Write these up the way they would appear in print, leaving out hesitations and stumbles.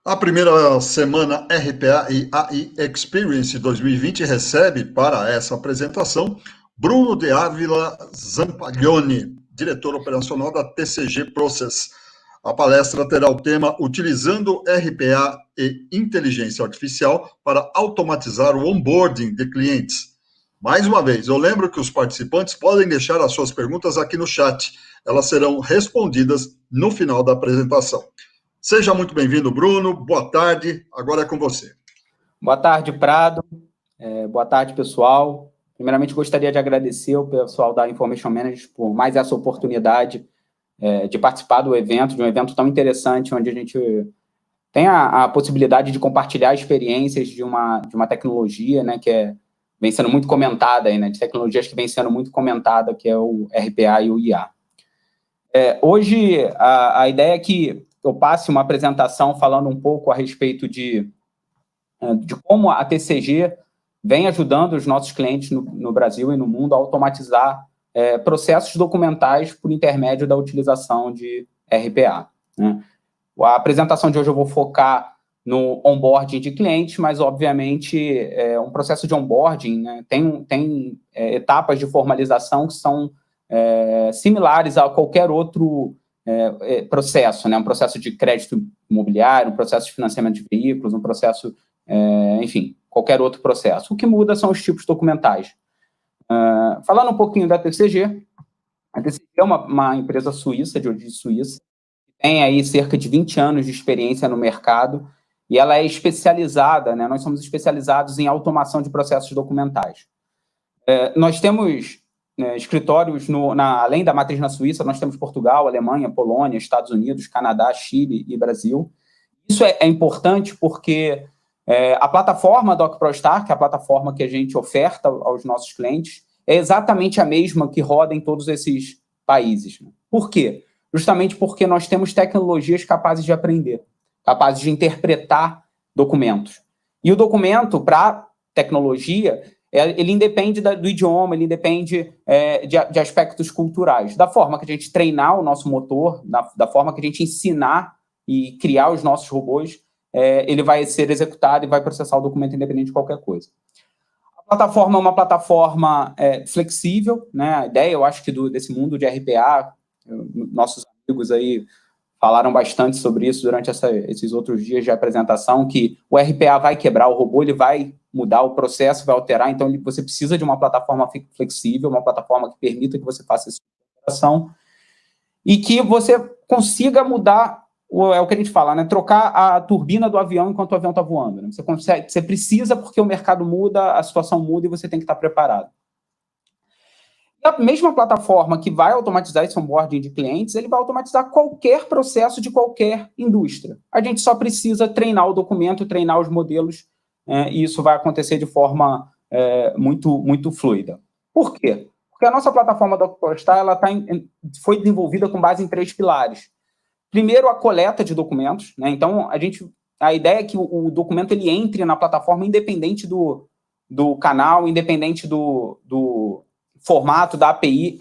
A primeira semana RPA e AI Experience 2020 recebe, para essa apresentação, Bruno de Ávila Zampaglione, diretor operacional da TCG Process. A palestra terá o tema Utilizando RPA e Inteligência Artificial para automatizar o onboarding de clientes. Mais uma vez, eu lembro que os participantes podem deixar as suas perguntas aqui no chat. Elas serão respondidas no final da apresentação. Seja muito bem-vindo, Bruno. Boa tarde. Agora é com você. Boa tarde, Prado. Boa tarde, pessoal. Primeiramente, gostaria de agradecer ao pessoal da Information Management por mais essa oportunidade de participar do evento, de um evento tão interessante, onde a gente tem a possibilidade de compartilhar experiências de uma tecnologia, né, que vem sendo muito comentada, aí, né, de tecnologias que vem sendo muito comentada, que é o RPA e o IA. Hoje, a ideia é que eu passe uma apresentação falando um pouco a respeito de como a TCG vem ajudando os nossos clientes no Brasil e no mundo a automatizar processos documentais por intermédio da utilização de RPA, né? A apresentação de hoje eu vou focar no onboarding de clientes, mas, obviamente, um processo de onboarding, né, tem etapas de formalização que são similares a qualquer outro processo, né? Um processo de crédito imobiliário, um processo de financiamento de veículos, um processo, enfim, qualquer outro processo. O que muda são os tipos documentais. Falando um pouquinho da TCG, a TCG é uma empresa suíça, de origem suíça, que tem aí cerca de 20 anos de experiência no mercado, e ela é especializada, né? Nós somos especializados em automação de processos documentais. Nós temos escritórios, além da matriz na Suíça, nós temos Portugal, Alemanha, Polônia, Estados Unidos, Canadá, Chile e Brasil. Isso é importante porque a plataforma DocProstar, que é a plataforma que a gente oferta aos nossos clientes, é exatamente a mesma que roda em todos esses países, né? Por quê? Justamente porque nós temos tecnologias capazes de aprender, capazes de interpretar documentos. E o documento, para tecnologia, ele independe do idioma, ele independe de aspectos culturais. Da forma que a gente treinar o nosso motor, da forma que a gente ensinar e criar os nossos robôs, ele vai ser executado e vai processar o documento independente de qualquer coisa. A plataforma é uma plataforma flexível, né? A ideia, eu acho que desse mundo de RPA, nossos amigos aí falaram bastante sobre isso durante esses outros dias de apresentação, que o RPA vai quebrar, o robô ele vai mudar, o processo vai alterar, então você precisa de uma plataforma flexível, uma plataforma que permita que você faça essa operação e que você consiga mudar, é o que a gente fala, né? Trocar a turbina do avião enquanto o avião está voando, né? Você precisa porque o mercado muda, a situação muda e você tem que estar preparado. E a mesma plataforma que vai automatizar esse onboarding de clientes, ele vai automatizar qualquer processo de qualquer indústria. A gente só precisa treinar o documento, treinar os modelos, e isso vai acontecer de forma muito fluida. Por quê? Porque a nossa plataforma DocProstar foi desenvolvida com base em 3 pilares. Primeiro, a coleta de documentos, né? Então, a ideia é que o documento ele entre na plataforma independente do canal, independente do formato da API,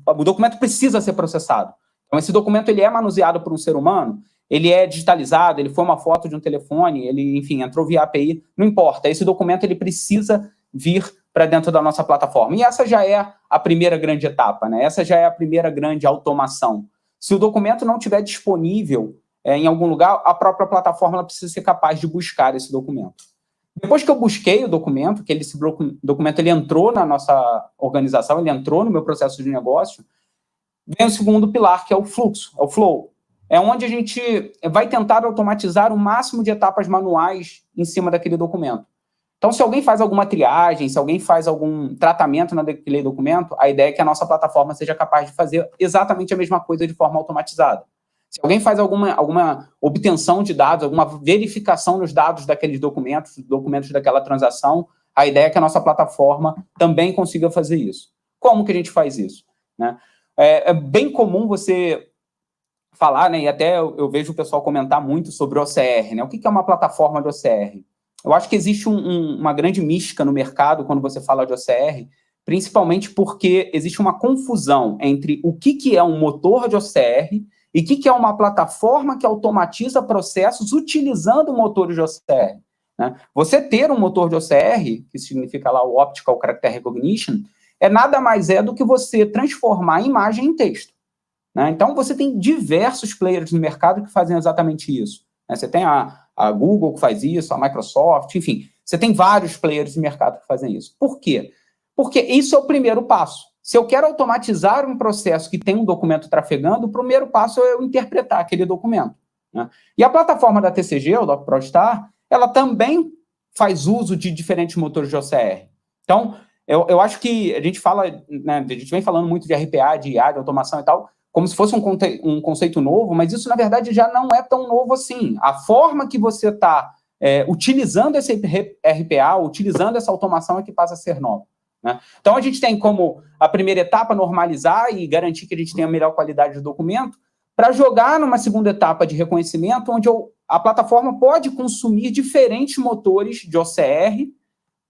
o documento precisa ser processado. Então, esse documento ele é manuseado por um ser humano, ele é digitalizado, ele foi uma foto de um telefone, ele, enfim, entrou via API, não importa, esse documento ele precisa vir para dentro da nossa plataforma. E essa já é a primeira grande etapa, né? Essa já é a primeira grande automação. Se o documento não estiver disponível em algum lugar, a própria plataforma ela precisa ser capaz de buscar esse documento. Depois que eu busquei o documento, que esse documento ele entrou na nossa organização, ele entrou no meu processo de negócio, vem o segundo pilar, que é o fluxo, é o flow. É onde a gente vai tentar automatizar o máximo de etapas manuais em cima daquele documento. Então, se alguém faz alguma triagem, se alguém faz algum tratamento naquele documento, a ideia é que a nossa plataforma seja capaz de fazer exatamente a mesma coisa de forma automatizada. Se alguém faz alguma obtenção de dados, alguma verificação nos dados daqueles documentos daquela transação, a ideia é que a nossa plataforma também consiga fazer isso. Como que a gente faz isso, né? É bem comum você falar, né, e até eu vejo o pessoal comentar muito sobre o OCR, né? O que é uma plataforma de OCR? Eu acho que existe uma grande mística no mercado quando você fala de OCR, principalmente porque existe uma confusão entre o que é um motor de OCR E o que é uma plataforma que automatiza processos utilizando motores de OCR? Né? Você ter um motor de OCR, que significa lá o Optical Character Recognition, nada mais do que você transformar a imagem em texto. Né? Então, você tem diversos players no mercado que fazem exatamente isso. Né? Você tem a Google que faz isso, a Microsoft, enfim, você tem vários players no mercado que fazem isso. Por quê? Porque isso é o primeiro passo. Se eu quero automatizar um processo que tem um documento trafegando, o primeiro passo é eu interpretar aquele documento. Né? E a plataforma da TCG, o DocProstar, ela também faz uso de diferentes motores de OCR. Então, eu acho que a gente fala, né, a gente vem falando muito de RPA, de IA, de automação e tal, como se fosse um conceito novo, mas isso, na verdade, já não é tão novo assim. A forma que você está utilizando esse RPA, utilizando essa automação é que passa a ser nova. Né? Então, a gente tem como a primeira etapa normalizar e garantir que a gente tenha a melhor qualidade do documento, para jogar numa segunda etapa de reconhecimento, onde a plataforma pode consumir diferentes motores de OCR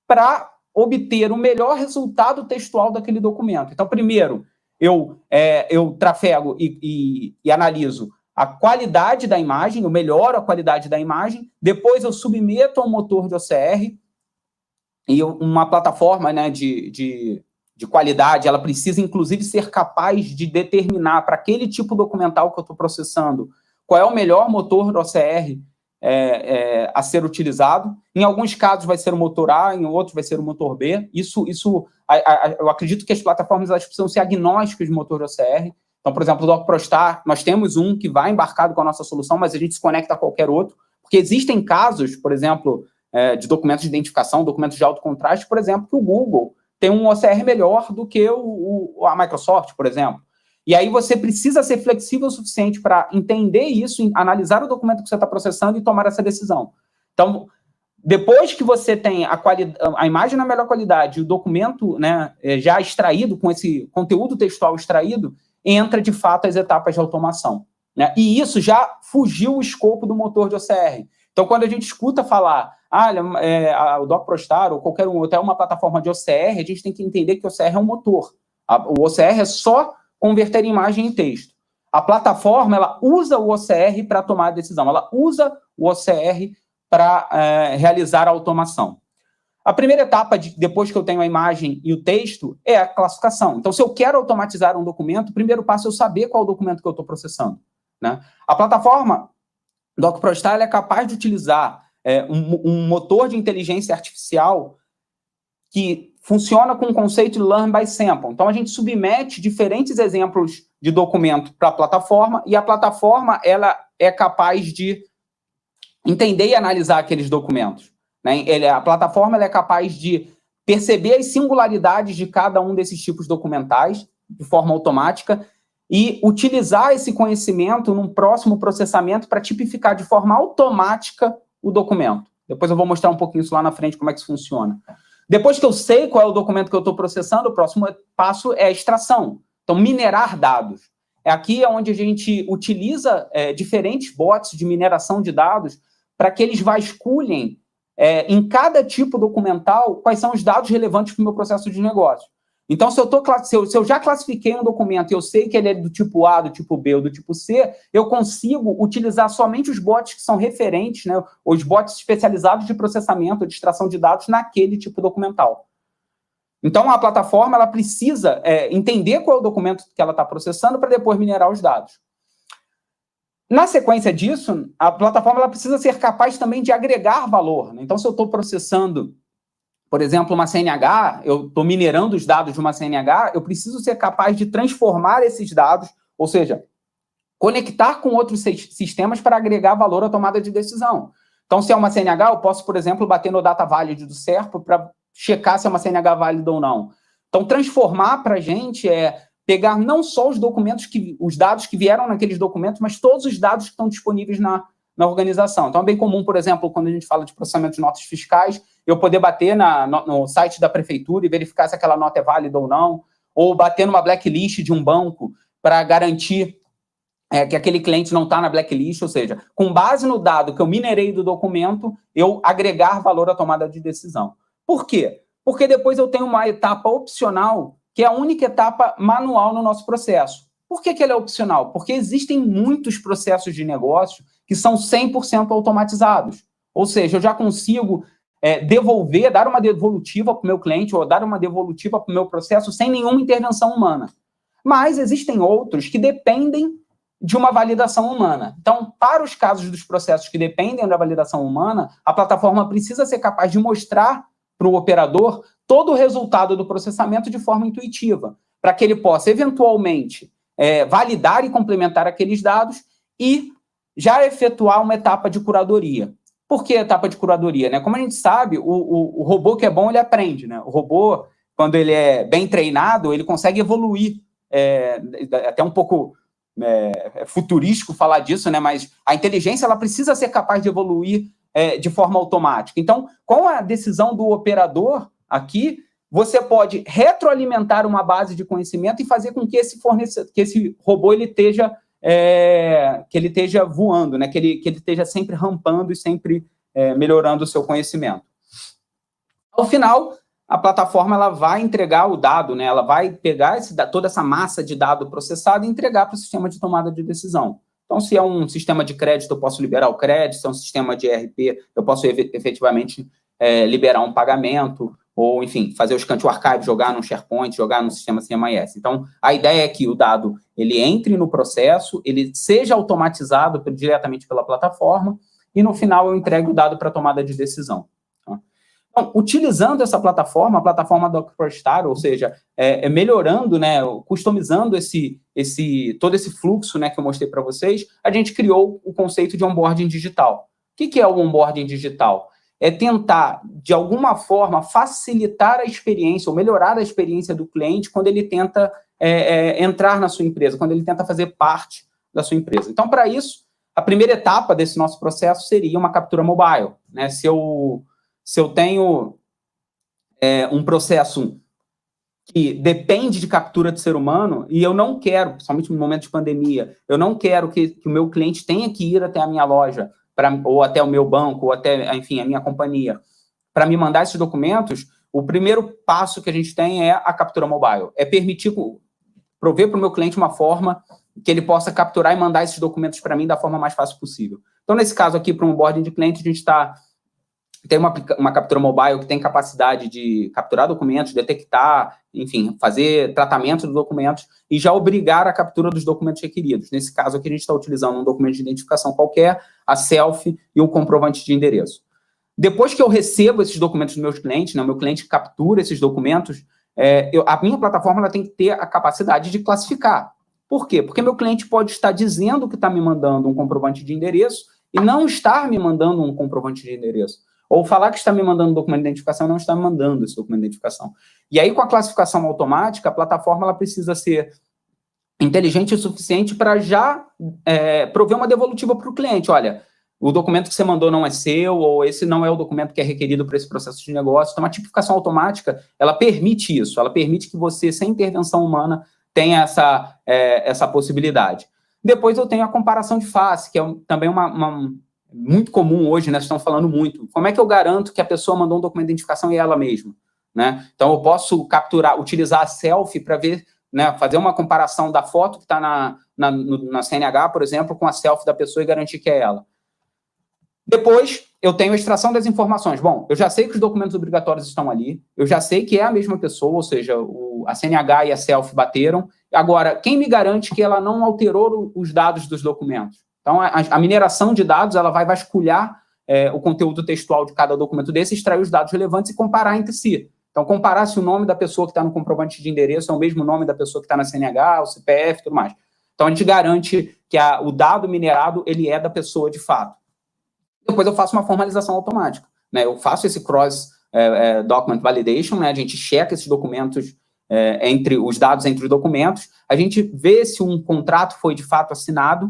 para obter o melhor resultado textual daquele documento. Então, primeiro, eu trafego e analiso a qualidade da imagem, eu melhoro a qualidade da imagem, depois eu submeto ao motor de OCR, e uma plataforma, né, de qualidade, ela precisa, inclusive, ser capaz de determinar para aquele tipo documental que eu estou processando qual é o melhor motor do OCR a ser utilizado. Em alguns casos vai ser o motor A, em outros vai ser o motor B. Eu acredito que as plataformas elas precisam ser agnósticas de motor de OCR. Então, por exemplo, o DocProstar, nós temos um que vai embarcado com a nossa solução, mas a gente se conecta a qualquer outro, porque existem casos, por exemplo, de documentos de identificação, documentos de alto contraste, por exemplo, que o Google tem um OCR melhor do que a Microsoft, por exemplo. E aí você precisa ser flexível o suficiente para entender isso, analisar o documento que você está processando e tomar essa decisão. Então, depois que você tem a imagem na melhor qualidade, o documento, né, já extraído, com esse conteúdo textual extraído, entra, de fato, as etapas de automação. Né? E isso já fugiu o escopo do motor de OCR. Então, quando a gente escuta falar o DocProstar ou qualquer até uma plataforma de OCR, a gente tem que entender que o OCR é um motor. O OCR é só converter imagem em texto. A plataforma, ela usa o OCR para tomar a decisão, ela usa o OCR para realizar a automação. A primeira etapa, depois que eu tenho a imagem e o texto, é a classificação. Então, se eu quero automatizar um documento, o primeiro passo é eu saber qual é o documento que eu estou processando. Né? A plataforma DocProstar é capaz de utilizar um motor de inteligência artificial que funciona com o conceito de Learn by Sample. Então, a gente submete diferentes exemplos de documento para a plataforma e a plataforma ela é capaz de entender e analisar aqueles documentos. Né? A plataforma ela é capaz de perceber as singularidades de cada um desses tipos documentais de forma automática e utilizar esse conhecimento num próximo processamento para tipificar de forma automática o documento. Depois eu vou mostrar um pouquinho isso lá na frente, como é que isso funciona. Depois que eu sei qual é o documento que eu estou processando, o próximo passo é a extração. Então, minerar dados. É aqui onde a gente utiliza diferentes bots de mineração de dados para que eles vasculhem em cada tipo documental quais são os dados relevantes para o meu processo de negócio. Então, se eu já classifiquei um documento e eu sei que ele é do tipo A, do tipo B ou do tipo C, eu consigo utilizar somente os bots que são referentes, né, os bots especializados de processamento, de extração de dados naquele tipo documental. Então, a plataforma ela precisa entender qual é o documento que ela está processando para depois minerar os dados. Na sequência disso, a plataforma ela precisa ser capaz também de agregar valor. Né? Então, se eu estou processando, por exemplo, uma CNH, eu estou minerando os dados de uma CNH, eu preciso ser capaz de transformar esses dados, ou seja, conectar com outros sistemas para agregar valor à tomada de decisão. Então, se é uma CNH, eu posso, por exemplo, bater no data valid do SERP para checar se é uma CNH válida ou não. Então, transformar para a gente pegar não só os dados que vieram naqueles documentos, mas todos os dados que estão disponíveis na organização. Então, é bem comum, por exemplo, quando a gente fala de processamento de notas fiscais, eu poder bater no site da prefeitura e verificar se aquela nota é válida ou não, ou bater numa blacklist de um banco para garantir que aquele cliente não está na blacklist, ou seja, com base no dado que eu minerei do documento, eu agregar valor à tomada de decisão. Por quê? Porque depois eu tenho uma etapa opcional, que é a única etapa manual no nosso processo. Por que ele é opcional? Porque existem muitos processos de negócio que são 100% automatizados. Ou seja, eu já consigo devolver, dar uma devolutiva para o meu cliente ou dar uma devolutiva para o meu processo sem nenhuma intervenção humana. Mas existem outros que dependem de uma validação humana. Então, para os casos dos processos que dependem da validação humana, a plataforma precisa ser capaz de mostrar para o operador todo o resultado do processamento de forma intuitiva, para que ele possa, eventualmente, validar e complementar aqueles dados e já efetuar uma etapa de curadoria. Por que etapa de curadoria? Né? Como a gente sabe, o robô que é bom, ele aprende. Né? O robô, quando ele é bem treinado, ele consegue evoluir. Até um pouco futurístico falar disso, né? Mas a inteligência ela precisa ser capaz de evoluir de forma automática. Então, com a decisão do operador aqui, você pode retroalimentar uma base de conhecimento e fazer com que esse robô ele esteja voando, né? que ele esteja sempre rampando e sempre melhorando o seu conhecimento. Ao final, a plataforma ela vai entregar o dado, né? Ela vai pegar toda essa massa de dado processado e entregar para o sistema de tomada de decisão. Então, se é um sistema de crédito, eu posso liberar o crédito, se é um sistema de ERP, eu posso efetivamente liberar um pagamento, ou, enfim, fazer o scan to archive, jogar no SharePoint, jogar no sistema CMIS. Então, a ideia é que o dado ele entre no processo, ele seja automatizado diretamente pela plataforma, e no final eu entregue o dado para tomada de decisão. Então, utilizando essa plataforma, a plataforma DocForStar, ou seja, melhorando, né, customizando todo esse fluxo, né, que eu mostrei para vocês, a gente criou o conceito de onboarding digital. O que é o onboarding digital? É tentar, de alguma forma, facilitar a experiência ou melhorar a experiência do cliente quando ele tenta entrar na sua empresa, quando ele tenta fazer parte da sua empresa. Então, para isso, a primeira etapa desse nosso processo seria uma captura mobile. Né? Se eu tenho um processo que depende de captura de ser humano, e eu não quero, principalmente no momento de pandemia, eu não quero que o meu cliente tenha que ir até a minha loja, ou até o meu banco, ou até, enfim, a minha companhia, para me mandar esses documentos, o primeiro passo que a gente tem é a captura mobile. É permitir, prover para o meu cliente uma forma que ele possa capturar e mandar esses documentos para mim da forma mais fácil possível. Então, nesse caso aqui, para um onboarding de cliente, a gente tem uma captura mobile que tem capacidade de capturar documentos, detectar, enfim, fazer tratamento dos documentos e já obrigar a captura dos documentos requeridos. Nesse caso aqui, a gente está utilizando um documento de identificação qualquer, a selfie e um comprovante de endereço. Depois que eu recebo esses documentos dos meus clientes, né, o meu cliente captura esses documentos, a minha plataforma ela tem que ter a capacidade de classificar. Por quê? Porque meu cliente pode estar dizendo que está me mandando um comprovante de endereço e não estar me mandando um comprovante de endereço. Ou falar que está me mandando um documento de identificação e não está me mandando esse documento de identificação. E aí, com a classificação automática, a plataforma ela precisa ser inteligente o suficiente para já prover uma devolutiva para o cliente. Olha, o documento que você mandou não é seu, ou esse não é o documento que é requerido para esse processo de negócio. Então, a tipificação automática, ela permite isso. Ela permite que você, sem intervenção humana, tenha essa possibilidade. Depois eu tenho a comparação de face, que é também muito comum hoje, né? Estão falando muito. Como é que eu garanto que a pessoa mandou um documento de identificação e ela mesma? Né? Então, eu posso utilizar a selfie para ver, né, fazer uma comparação da foto que está na CNH, por exemplo, com a selfie da pessoa e garantir que é ela. Depois, eu tenho a extração das informações. Bom, eu já sei que os documentos obrigatórios estão ali, eu já sei que é a mesma pessoa, ou seja, a CNH e a selfie bateram. Agora, quem me garante que ela não alterou os dados dos documentos? Então, a mineração de dados, ela vai vasculhar o conteúdo textual de cada documento desse, extrair os dados relevantes e comparar entre si. Então, comparar se o nome da pessoa que está no comprovante de endereço é o mesmo nome da pessoa que está na CNH, o CPF e tudo mais. Então, a gente garante que o dado minerado, ele é da pessoa de fato. Depois eu faço uma formalização automática. Né? Eu faço esse cross-document validation, né? A gente checa esses documentos, os dados entre os documentos, a gente vê se um contrato foi de fato assinado,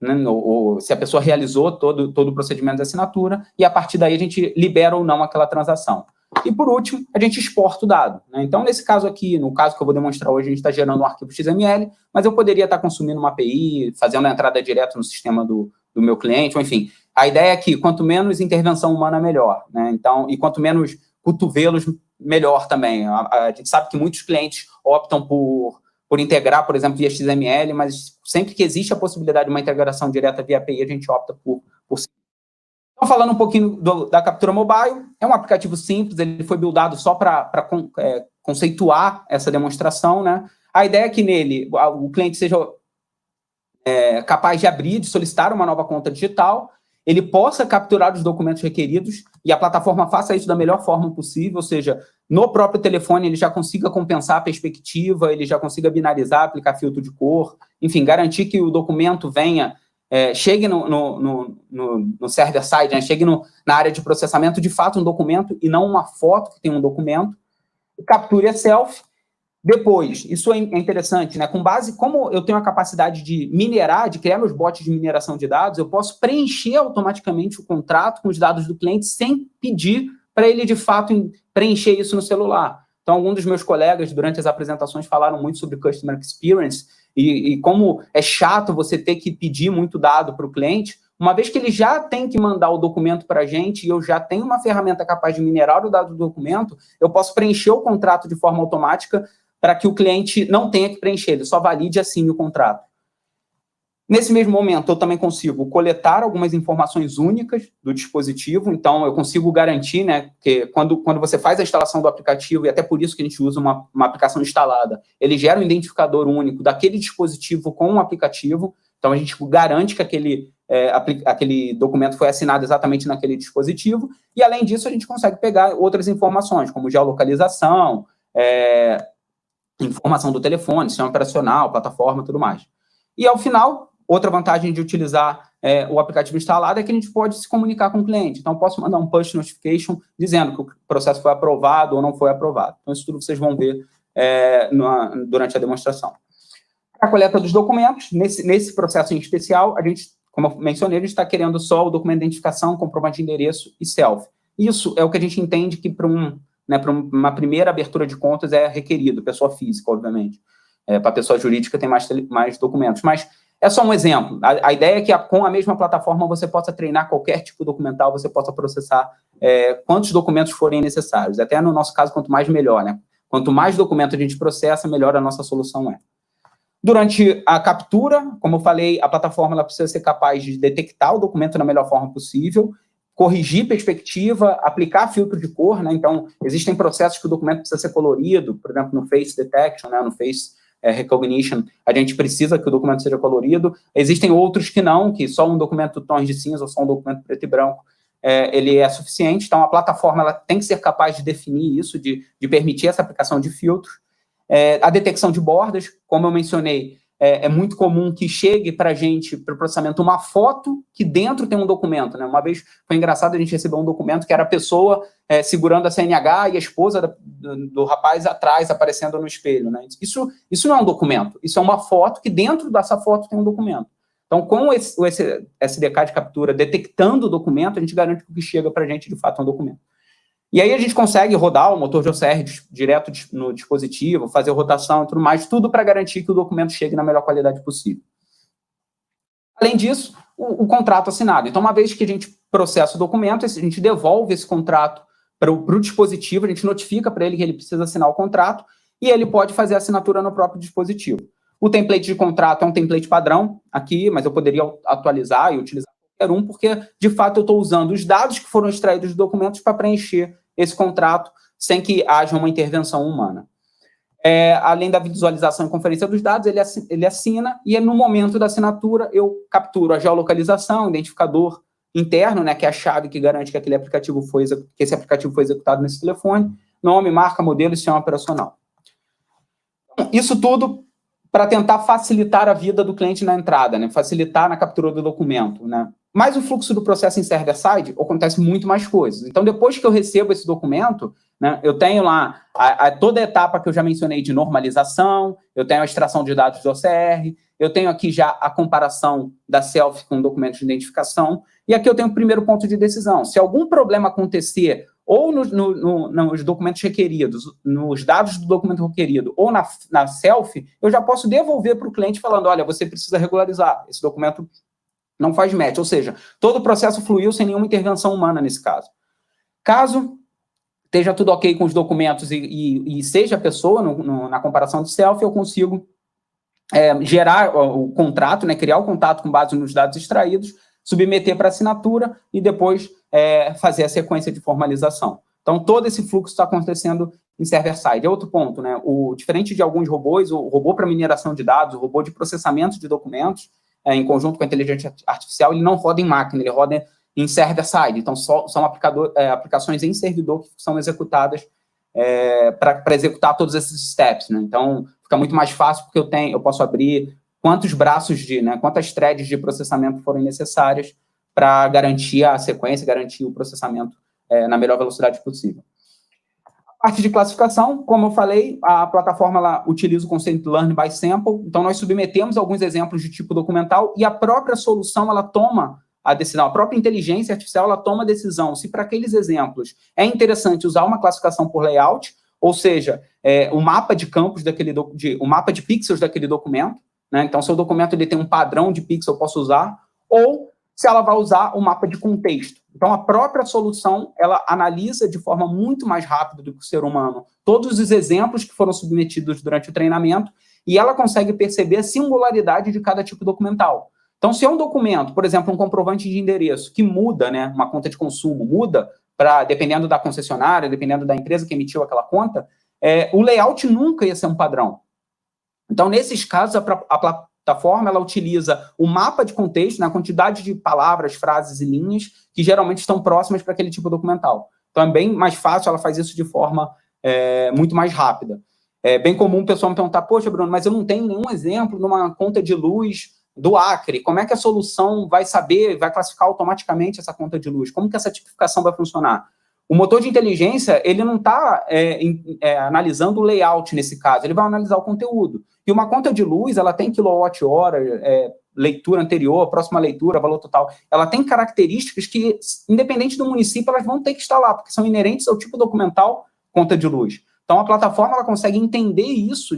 né, ou se a pessoa realizou todo o procedimento de assinatura, e a partir daí a gente libera ou não aquela transação. E, por último, a gente exporta o dado. Né? Então, nesse caso aqui, no caso que eu vou demonstrar hoje, a gente está gerando um arquivo XML, mas eu poderia estar consumindo uma API, fazendo a entrada direto no sistema do meu cliente, ou enfim. A ideia é que quanto menos intervenção humana, melhor. Né? Então, e quanto menos cotovelos, melhor também. A gente sabe que muitos clientes optam por por integrar, por exemplo, via XML, mas sempre que existe a possibilidade de uma integração direta via API, a gente opta por Então, falando um pouquinho da captura mobile, é um aplicativo simples, ele foi buildado só para conceituar essa demonstração, né? A ideia é que nele o cliente seja capaz de abrir, de solicitar uma nova conta digital, ele possa capturar os documentos requeridos e a plataforma faça isso da melhor forma possível, ou seja, no próprio telefone ele já consiga compensar a perspectiva, ele já consiga binarizar, aplicar filtro de cor, enfim, garantir que o documento chegue no server-side, né, chegue na área de processamento, de fato, um documento e não uma foto que tem um documento, capture a selfie. Depois, isso é interessante, né? Com base, como eu tenho a capacidade de minerar, de criar meus bots de mineração de dados, eu posso preencher automaticamente o contrato com os dados do cliente sem pedir para ele, de fato, preencher isso no celular. Então, alguns dos meus colegas, durante as apresentações, falaram muito sobre Customer Experience e como é chato você ter que pedir muito dado para o cliente, uma vez que ele já tem que mandar o documento para a gente e eu já tenho uma ferramenta capaz de minerar o dado do documento, eu posso preencher o contrato de forma automática para que o cliente não tenha que preencher, ele só valide e assine o contrato. Nesse mesmo momento, eu também consigo coletar algumas informações únicas do dispositivo, então eu consigo garantir, né, que quando você faz a instalação do aplicativo, e até por isso que a gente usa uma aplicação instalada, ele gera um identificador único daquele dispositivo com o aplicativo, então a gente garante que aquele documento foi assinado exatamente naquele dispositivo, e além disso a gente consegue pegar outras informações, como geolocalização, informação do telefone, sistema operacional, plataforma e tudo mais. E, ao final, outra vantagem de utilizar o aplicativo instalado é que a gente pode se comunicar com o cliente. Então, eu posso mandar um push notification dizendo que o processo foi aprovado ou não foi aprovado. Então, isso tudo vocês vão ver durante a demonstração. A coleta dos documentos, nesse processo em especial, a gente, como eu mencionei, a gente está querendo só o documento de identificação, comprovante de endereço e selfie. Isso é o que a gente entende que para uma primeira abertura de contas é requerido, pessoa física, obviamente. Para pessoa jurídica tem mais documentos. Mas é só um exemplo. A ideia é que com a mesma plataforma você possa treinar qualquer tipo documental, você possa processar quantos documentos forem necessários. Até no nosso caso, quanto mais melhor, né? Quanto mais documento a gente processa, melhor a nossa solução é. Durante a captura, como eu falei, a plataforma ela precisa ser capaz de detectar o documento da melhor forma possível, corrigir perspectiva, aplicar filtro de cor, né? Então, existem processos que o documento precisa ser colorido, por exemplo, no Face Detection, né? No Face Recognition, a gente precisa que o documento seja colorido. Existem outros que não, que só um documento tons de cinza ou só um documento preto e branco, ele é suficiente. Então, a plataforma ela tem que ser capaz de definir isso, de permitir essa aplicação de filtros. A detecção de bordas, como eu mencionei, é muito comum que chegue para a gente, para o processamento, uma foto que dentro tem um documento, né? Uma vez foi engraçado, a gente recebeu um documento que era a pessoa segurando a CNH e a esposa do rapaz atrás, aparecendo no espelho, né? Isso não é um documento, isso é uma foto que dentro dessa foto tem um documento. Então, com o SDK de captura detectando o documento, a gente garante que o que chega para a gente, de fato, é um documento. E aí a gente consegue rodar o motor de OCR direto no dispositivo, fazer rotação e tudo mais, tudo para garantir que o documento chegue na melhor qualidade possível. Além disso, o contrato assinado. Então, uma vez que a gente processa o documento, a gente devolve esse contrato para o dispositivo, a gente notifica para ele que ele precisa assinar o contrato e ele pode fazer a assinatura no próprio dispositivo. O template de contrato é um template padrão aqui, mas eu poderia atualizar e utilizar qualquer um, porque, de fato, eu estou usando os dados que foram extraídos dos documentos para preencher esse contrato sem que haja uma intervenção humana. Além da visualização e conferência dos dados, ele assina e no momento da assinatura eu capturo a geolocalização, identificador interno, né, que é a chave que garante que esse aplicativo foi executado nesse telefone, nome, marca, modelo e sistema operacional. Isso tudo para tentar facilitar a vida do cliente na entrada, né, facilitar na captura do documento, né. Mas o fluxo do processo em server-side acontece muito mais coisas. Então, depois que eu recebo esse documento, né, eu tenho lá toda a etapa que eu já mencionei de normalização, eu tenho a extração de dados do OCR, eu tenho aqui já a comparação da selfie com documentos de identificação, e aqui eu tenho o primeiro ponto de decisão. Se algum problema acontecer ou nos documentos requeridos, nos dados do documento requerido, ou na selfie, eu já posso devolver para o cliente falando, olha, você precisa regularizar, esse documento não faz match, ou seja, todo o processo fluiu sem nenhuma intervenção humana nesse caso. Caso esteja tudo ok com os documentos e seja a pessoa na comparação de selfie, eu consigo gerar o contrato, né, criar o contato com base nos dados extraídos, submeter para assinatura e depois fazer a sequência de formalização. Então, todo esse fluxo está acontecendo em server-side. É outro ponto, né? Diferente de alguns robôs, o robô para mineração de dados, o robô de processamento de documentos, em conjunto com a inteligência artificial, ele não roda em máquina, ele roda em server-side. Então, são aplicações em servidor que são executadas para executar todos esses steps, né? Então, fica muito mais fácil porque eu posso abrir quantos braços quantas threads de processamento forem necessárias para garantir a sequência, garantir o processamento na melhor velocidade possível. A parte de classificação, como eu falei, a plataforma ela utiliza o conceito Learn by Sample, então nós submetemos alguns exemplos de tipo documental e a própria solução ela toma a decisão, a própria inteligência artificial ela toma a decisão se para aqueles exemplos é interessante usar uma classificação por layout, ou seja, o mapa de campos o mapa de pixels daquele documento, né? Então, se o documento ele tem um padrão de pixel, eu posso usar, ou se ela vai usar o mapa de contexto. Então, a própria solução, ela analisa de forma muito mais rápida do que o ser humano todos os exemplos que foram submetidos durante o treinamento e ela consegue perceber a singularidade de cada tipo documental. Então, se é um documento, por exemplo, um comprovante de endereço que muda, né, uma conta de consumo, muda dependendo da concessionária, dependendo da empresa que emitiu aquela conta, o layout nunca ia ser um padrão. Então, nesses casos, a plataforma ela utiliza o mapa de contexto, né, a quantidade de palavras, frases e linhas que geralmente estão próximas para aquele tipo documental. Então, é bem mais fácil, ela faz isso de forma muito mais rápida. É bem comum o pessoal me perguntar, poxa, Bruno, mas eu não tenho nenhum exemplo numa conta de luz do Acre. Como é que a solução vai classificar automaticamente essa conta de luz? Como que essa tipificação vai funcionar? O motor de inteligência, ele não está analisando o layout nesse caso, ele vai analisar o conteúdo. E uma conta de luz, ela tem quilowatt-hora, leitura anterior, próxima leitura, valor total. Ela tem características que, independente do município, elas vão ter que estar lá, porque são inerentes ao tipo documental conta de luz. Então, a plataforma ela consegue entender isso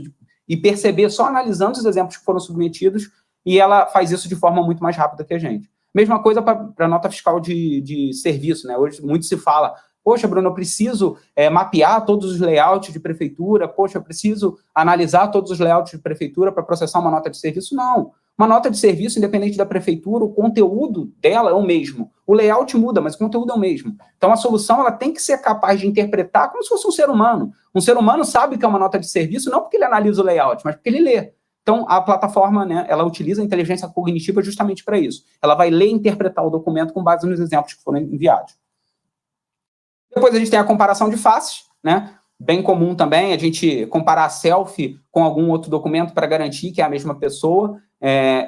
e perceber só analisando os exemplos que foram submetidos e ela faz isso de forma muito mais rápida que a gente. Mesma coisa para a nota fiscal de serviço, né? Hoje muito se fala, poxa, Bruno, eu preciso mapear todos os layouts de prefeitura, poxa, eu preciso analisar todos os layouts de prefeitura para processar uma nota de serviço. Não. Uma nota de serviço, independente da prefeitura, o conteúdo dela é o mesmo. O layout muda, mas o conteúdo é o mesmo. Então, a solução ela tem que ser capaz de interpretar como se fosse um ser humano. Um ser humano sabe que é uma nota de serviço, não porque ele analisa o layout, mas porque ele lê. Então, a plataforma, né, ela utiliza a inteligência cognitiva justamente para isso. Ela vai ler e interpretar o documento com base nos exemplos que foram enviados. Depois a gente tem a comparação de faces, né? Bem comum também a gente comparar a selfie com algum outro documento para garantir que é a mesma pessoa.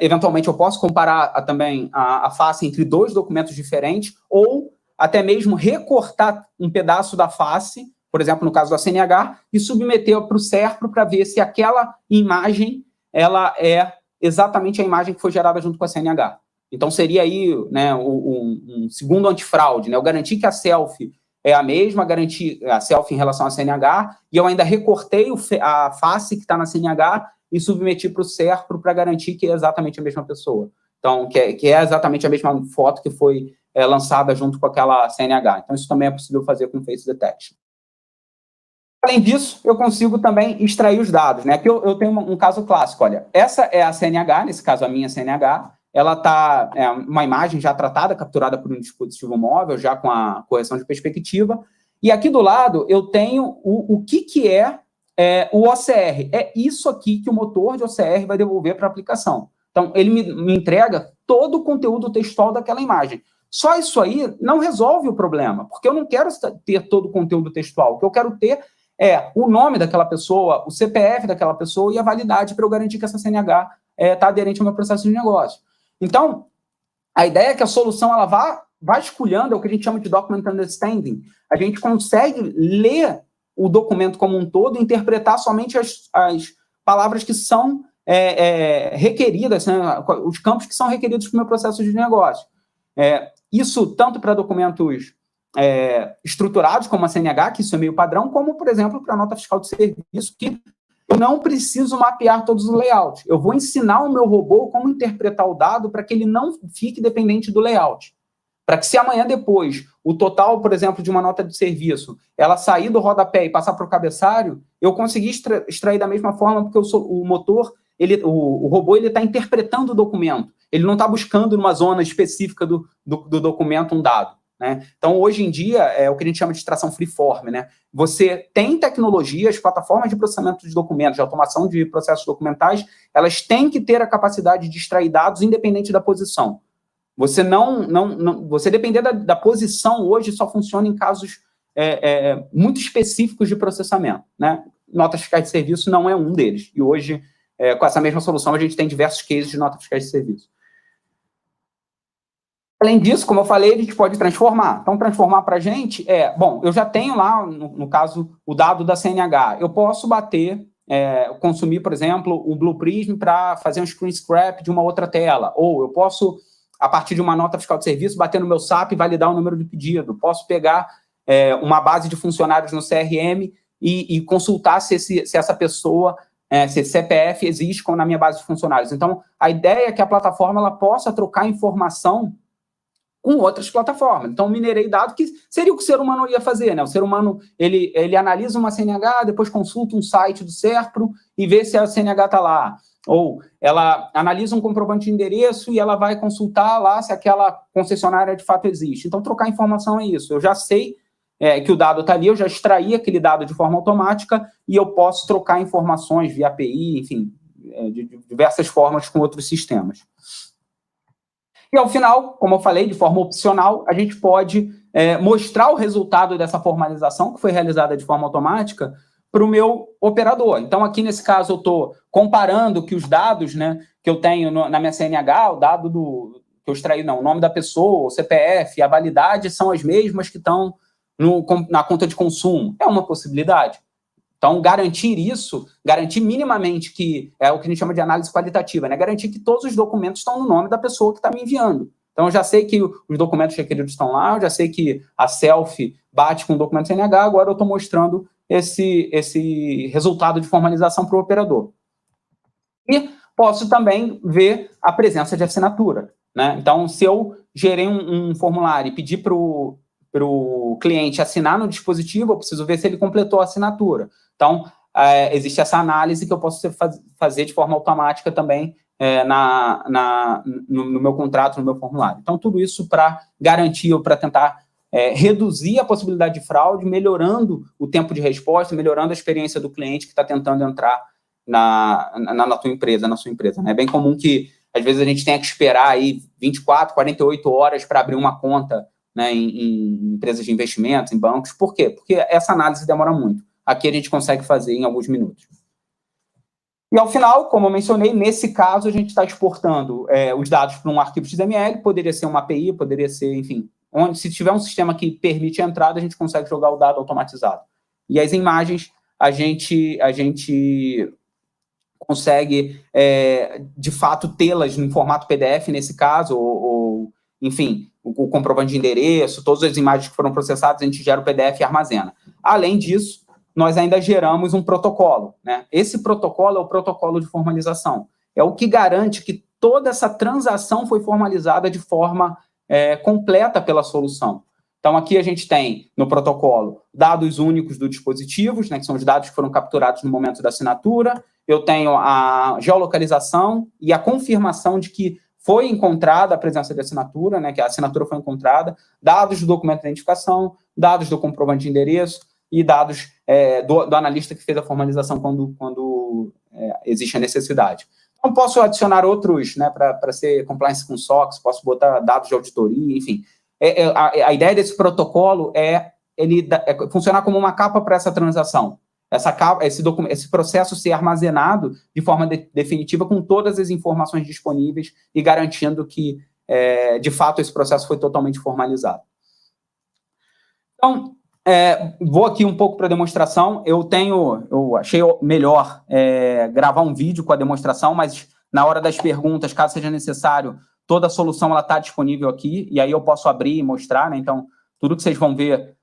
Eventualmente eu posso comparar também a face entre dois documentos diferentes ou até mesmo recortar um pedaço da face, por exemplo, no caso da CNH, e submeter para o SERPRO para ver se aquela imagem ela é exatamente a imagem que foi gerada junto com a CNH. Então, seria aí, né, um segundo antifraude, né? Eu garanti que a selfie é a mesma, garantir a selfie em relação à CNH, e eu ainda recortei a face que está na CNH e submeti para o SERPRO para garantir que é exatamente a mesma pessoa. Então, que é exatamente a mesma foto que foi lançada junto com aquela CNH. Então, isso também é possível fazer com Face Detection. Além disso, eu consigo também extrair os dados, né? Aqui eu tenho um caso clássico, olha, essa é a CNH, nesse caso a minha CNH, ela está uma imagem já tratada, capturada por um dispositivo móvel, já com a correção de perspectiva, e aqui do lado eu tenho o que é o OCR. É isso aqui que o motor de OCR vai devolver para a aplicação. Então, ele me entrega todo o conteúdo textual daquela imagem. Só isso aí não resolve o problema, porque eu não quero ter todo o conteúdo textual. O que eu quero ter é o nome daquela pessoa, o CPF daquela pessoa e a validade para eu garantir que essa CNH está aderente ao meu processo de negócio. Então, a ideia é que a solução ela vá vasculhando, é o que a gente chama de document understanding. A gente consegue ler o documento como um todo e interpretar somente as palavras que são requeridas, né, os campos que são requeridos para o meu processo de negócio. Isso tanto para documentos estruturados, como a CNH, que isso é meio padrão, como, por exemplo, para a nota fiscal de serviço, que eu não preciso mapear todos os layouts. Eu vou ensinar o meu robô como interpretar o dado para que ele não fique dependente do layout. Para que se amanhã depois o total, por exemplo, de uma nota de serviço, ela sair do rodapé e passar para o cabeçalho, eu conseguir extrair da mesma forma, porque o motor o robô está interpretando o documento, ele não está buscando numa zona específica do documento um dado, né? Então, hoje em dia, é o que a gente chama de extração freeform, né? Você tem tecnologias, plataformas de processamento de documentos, de automação de processos documentais, elas têm que ter a capacidade de extrair dados independente da posição. Você você depender da posição hoje só funciona em casos muito específicos de processamento, né? Notas fiscais de serviço não é um deles. E hoje, com essa mesma solução, a gente tem diversos cases de notas fiscais de serviço. Além disso, como eu falei, a gente pode transformar. Então, transformar para a gente bom, eu já tenho lá, no caso, o dado da CNH. Eu posso consumir, por exemplo, o Blue Prism para fazer um screen scrap de uma outra tela. Ou eu posso, a partir de uma nota fiscal de serviço, bater no meu SAP e validar o número de pedido. Posso pegar uma base de funcionários no CRM e consultar se essa pessoa, se esse CPF existe na minha base de funcionários. Então, a ideia é que a plataforma ela possa trocar informação com outras plataformas. Então, minerei dado, que seria o que o ser humano ia fazer, né? O ser humano, ele analisa uma CNH, depois consulta um site do SERPRO e vê se a CNH está lá. Ou ela analisa um comprovante de endereço e ela vai consultar lá se aquela concessionária de fato existe. Então, trocar informação é isso. Eu já sei que o dado está ali, eu já extraí aquele dado de forma automática e eu posso trocar informações via API, enfim, de diversas formas com outros sistemas. E, ao final, como eu falei, de forma opcional, a gente pode mostrar o resultado dessa formalização, que foi realizada de forma automática, para o meu operador. Então, aqui nesse caso, eu estou comparando que os dados, né, que eu tenho na minha CNH, o dado que eu extraí, o nome da pessoa, o CPF, a validade são as mesmas que estão na conta de consumo. É uma possibilidade. Então, garantir minimamente que é o que a gente chama de análise qualitativa, né? Garantir que todos os documentos estão no nome da pessoa que está me enviando. Então, eu já sei que os documentos requeridos estão lá, eu já sei que a selfie bate com o documento CNH, agora eu estou mostrando esse resultado de formalização para o operador. E posso também ver a presença de assinatura, né? Então, se eu gerei um formulário e pedir para o cliente assinar no dispositivo, eu preciso ver se ele completou a assinatura. Então, existe essa análise que eu posso fazer de forma automática também no meu contrato, no meu formulário. Então, tudo isso para garantir ou para tentar reduzir a possibilidade de fraude, melhorando o tempo de resposta, melhorando a experiência do cliente que está tentando entrar na sua empresa, né? É bem comum que, às vezes, a gente tenha que esperar aí 24, 48 horas para abrir uma conta, né, em empresas de investimentos, em bancos. Por quê? Porque essa análise demora muito. Aqui a gente consegue fazer em alguns minutos. E, ao final, como eu mencionei, nesse caso, a gente está exportando os dados para um arquivo XML, poderia ser uma API, poderia ser, enfim, se tiver um sistema que permite a entrada, a gente consegue jogar o dado automatizado. E as imagens, a gente consegue, de fato, tê-las em formato PDF, nesse caso, ou enfim, o comprovante de endereço, todas as imagens que foram processadas, a gente gera o PDF e armazena. Além disso, nós ainda geramos um protocolo, né? Esse protocolo é o protocolo de formalização. É o que garante que toda essa transação foi formalizada de forma completa pela solução. Então, aqui a gente tem, no protocolo, dados únicos dos dispositivos, né, que são os dados que foram capturados no momento da assinatura. Eu tenho a geolocalização e a confirmação de que foi encontrada a presença de assinatura, né, que a assinatura foi encontrada, dados do documento de identificação, dados do comprovante de endereço e dados do analista que fez a formalização quando existe a necessidade. Então, posso adicionar outros, né, para ser compliance com SOX, posso botar dados de auditoria, enfim. A ideia desse protocolo funcionar como uma capa para essa transação. Esse processo ser armazenado de forma definitiva com todas as informações disponíveis e garantindo que, de fato, esse processo foi totalmente formalizado. Então, vou aqui um pouco para a demonstração. Eu achei melhor gravar um vídeo com a demonstração, mas na hora das perguntas, caso seja necessário, toda a solução está disponível aqui, e aí eu posso abrir e mostrar, né? Então, tudo que vocês vão ver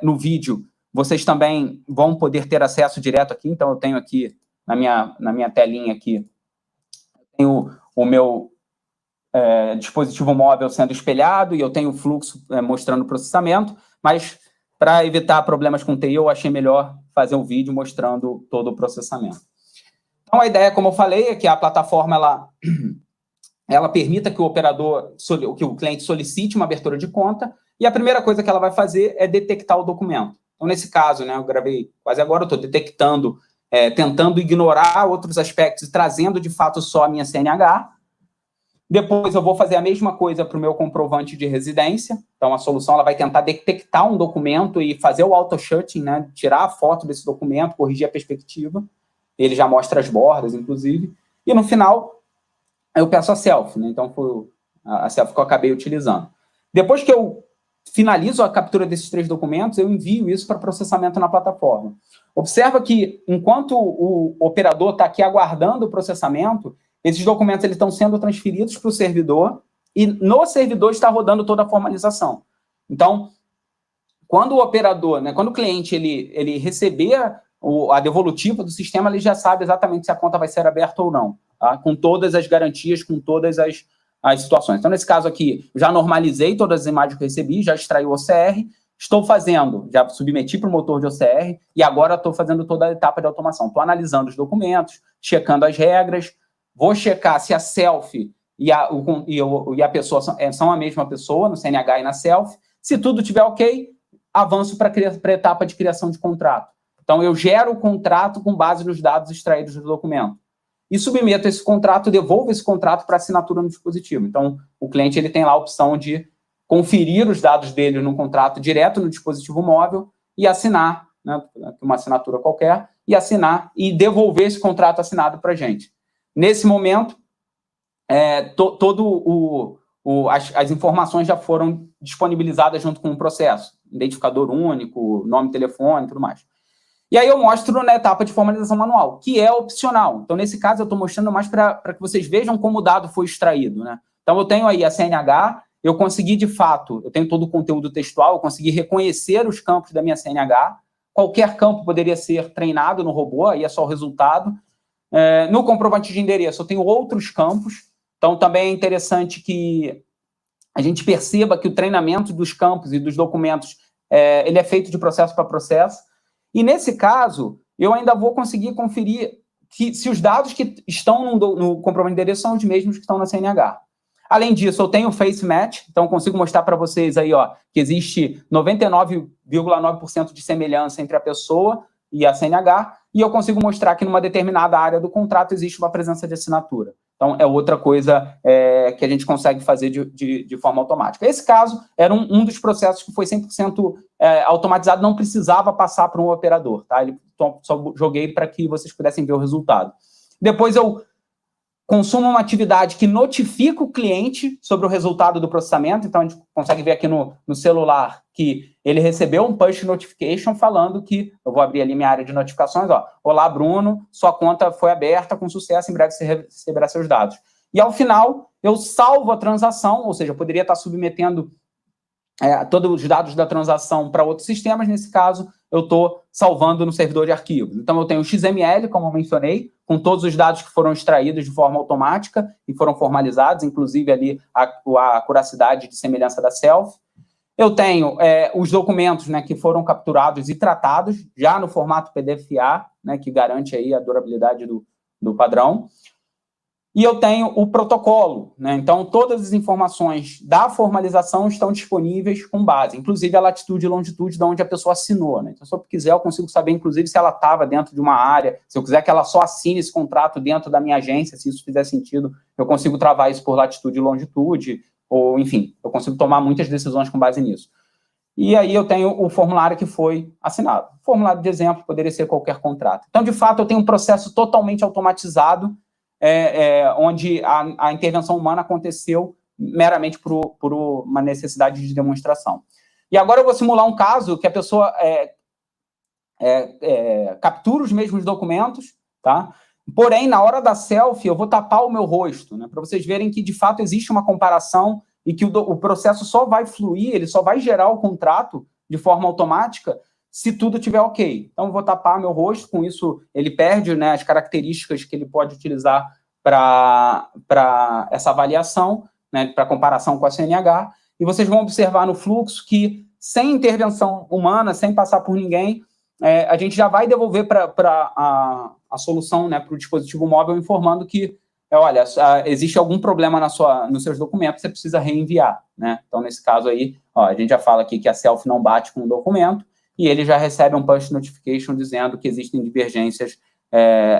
no vídeo, vocês também vão poder ter acesso direto aqui. Então, eu tenho aqui, na minha telinha aqui, tenho o meu dispositivo móvel sendo espelhado, e eu tenho o fluxo mostrando o processamento, mas, para evitar problemas com TI, eu achei melhor fazer um vídeo mostrando todo o processamento. Então, a ideia, como eu falei, é que a plataforma ela permita que o operador, que o cliente solicite uma abertura de conta, e a primeira coisa que ela vai fazer é detectar o documento. Então, nesse caso, né, eu gravei quase agora, eu estou detectando, tentando ignorar outros aspectos e trazendo, de fato, só a minha CNH. Depois eu vou fazer a mesma coisa para o meu comprovante de residência. Então, a solução ela vai tentar detectar um documento e fazer o auto-shutting, né, tirar a foto desse documento, corrigir a perspectiva. Ele já mostra as bordas, inclusive. E, no final, eu peço a selfie, né? Então, foi a selfie que eu acabei utilizando. Depois que eu finalizo a captura desses 3 documentos, eu envio isso para processamento na plataforma. Observa que, enquanto o operador está aqui aguardando o processamento, esses documentos eles estão sendo transferidos para o servidor e no servidor está rodando toda a formalização. Então, quando o operador, né, quando o cliente ele receber a devolutiva do sistema, ele já sabe exatamente se a conta vai ser aberta ou não, tá? Com todas as garantias, com todas as situações. Então, nesse caso aqui, já normalizei todas as imagens que eu recebi, já extraí o OCR, estou fazendo, já submeti para o motor de OCR e agora estou fazendo toda a etapa de automação. Estou analisando os documentos, checando as regras, vou checar se a selfie e a pessoa são a mesma pessoa, no CNH e na selfie. Se tudo estiver ok, avanço para a etapa de criação de contrato. Então, eu gero o contrato com base nos dados extraídos do documento. E submeto esse contrato, devolvo esse contrato para assinatura no dispositivo. Então, o cliente ele tem lá a opção de conferir os dados dele no contrato direto no dispositivo móvel e assinar, né, uma assinatura qualquer, e assinar e devolver esse contrato assinado para a gente. Nesse momento, as informações já foram disponibilizadas junto com o processo. Identificador único, nome, telefone e tudo mais. E aí eu mostro na etapa de formalização manual, que é opcional. Então, nesse caso, eu estou mostrando mais para que vocês vejam como o dado foi extraído, né? Então, eu tenho aí a CNH, eu consegui, de fato, eu tenho todo o conteúdo textual, eu consegui reconhecer os campos da minha CNH, qualquer campo poderia ser treinado no robô, aí é só o resultado. No comprovante de endereço, eu tenho outros campos, então também é interessante que a gente perceba que o treinamento dos campos e dos documentos, ele é feito de processo para processo. E, nesse caso, eu ainda vou conseguir conferir se os dados que estão no comprovante de endereço são os mesmos que estão na CNH. Além disso, eu tenho o Face Match, então consigo mostrar para vocês aí, ó, que existe 99,9% de semelhança entre a pessoa e a CNH, e eu consigo mostrar que numa determinada área do contrato existe uma presença de assinatura. Então, é outra coisa que a gente consegue fazer de forma automática. Esse caso era um dos processos que foi 100% automatizado, não precisava passar para um operador, tá? Só joguei para que vocês pudessem ver o resultado. Depois eu consumo uma atividade que notifica o cliente sobre o resultado do processamento. Então, a gente consegue ver aqui no celular que ele recebeu um push notification falando que, eu vou abrir ali minha área de notificações, ó, olá, Bruno, sua conta foi aberta com sucesso, em breve você receberá seus dados. E, ao final, eu salvo a transação, ou seja, eu poderia estar submetendo todos os dados da transação para outros sistemas. Nesse caso, eu estou salvando no servidor de arquivos. Então, eu tenho o XML, como eu mencionei, com todos os dados que foram extraídos de forma automática e foram formalizados, inclusive ali a acuracidade de semelhança da selfie. Eu tenho os documentos, né, que foram capturados e tratados, já no formato PDF-A, né, que garante aí a durabilidade do padrão. E eu tenho o protocolo, né? Então, todas as informações da formalização estão disponíveis com base, inclusive a latitude e longitude de onde a pessoa assinou, né? Então, se eu quiser, eu consigo saber, inclusive, se ela estava dentro de uma área, se eu quiser que ela só assine esse contrato dentro da minha agência, se isso fizer sentido, eu consigo travar isso por latitude e longitude, ou, enfim, eu consigo tomar muitas decisões com base nisso. E aí eu tenho o formulário que foi assinado. O formulário de exemplo poderia ser qualquer contrato. Então, de fato, eu tenho um processo totalmente automatizado, onde a intervenção humana aconteceu meramente por uma necessidade de demonstração. E agora eu vou simular um caso que a pessoa captura os mesmos documentos, tá? Porém, na hora da selfie, eu vou tapar o meu rosto, né, para vocês verem que, de fato, existe uma comparação e que o processo só vai fluir, ele só vai gerar o contrato de forma automática se tudo estiver ok. Então, eu vou tapar meu rosto, com isso ele perde, né, as características que ele pode utilizar para essa avaliação, né, para comparação com a CNH, e vocês vão observar no fluxo que, sem intervenção humana, sem passar por ninguém, a gente já vai devolver para a solução, né, para o dispositivo móvel, informando que, olha, existe algum problema nos seus documentos, você precisa reenviar, né? Então, nesse caso aí, a gente já fala aqui que a selfie não bate com o documento e ele já recebe um push notification dizendo que existem divergências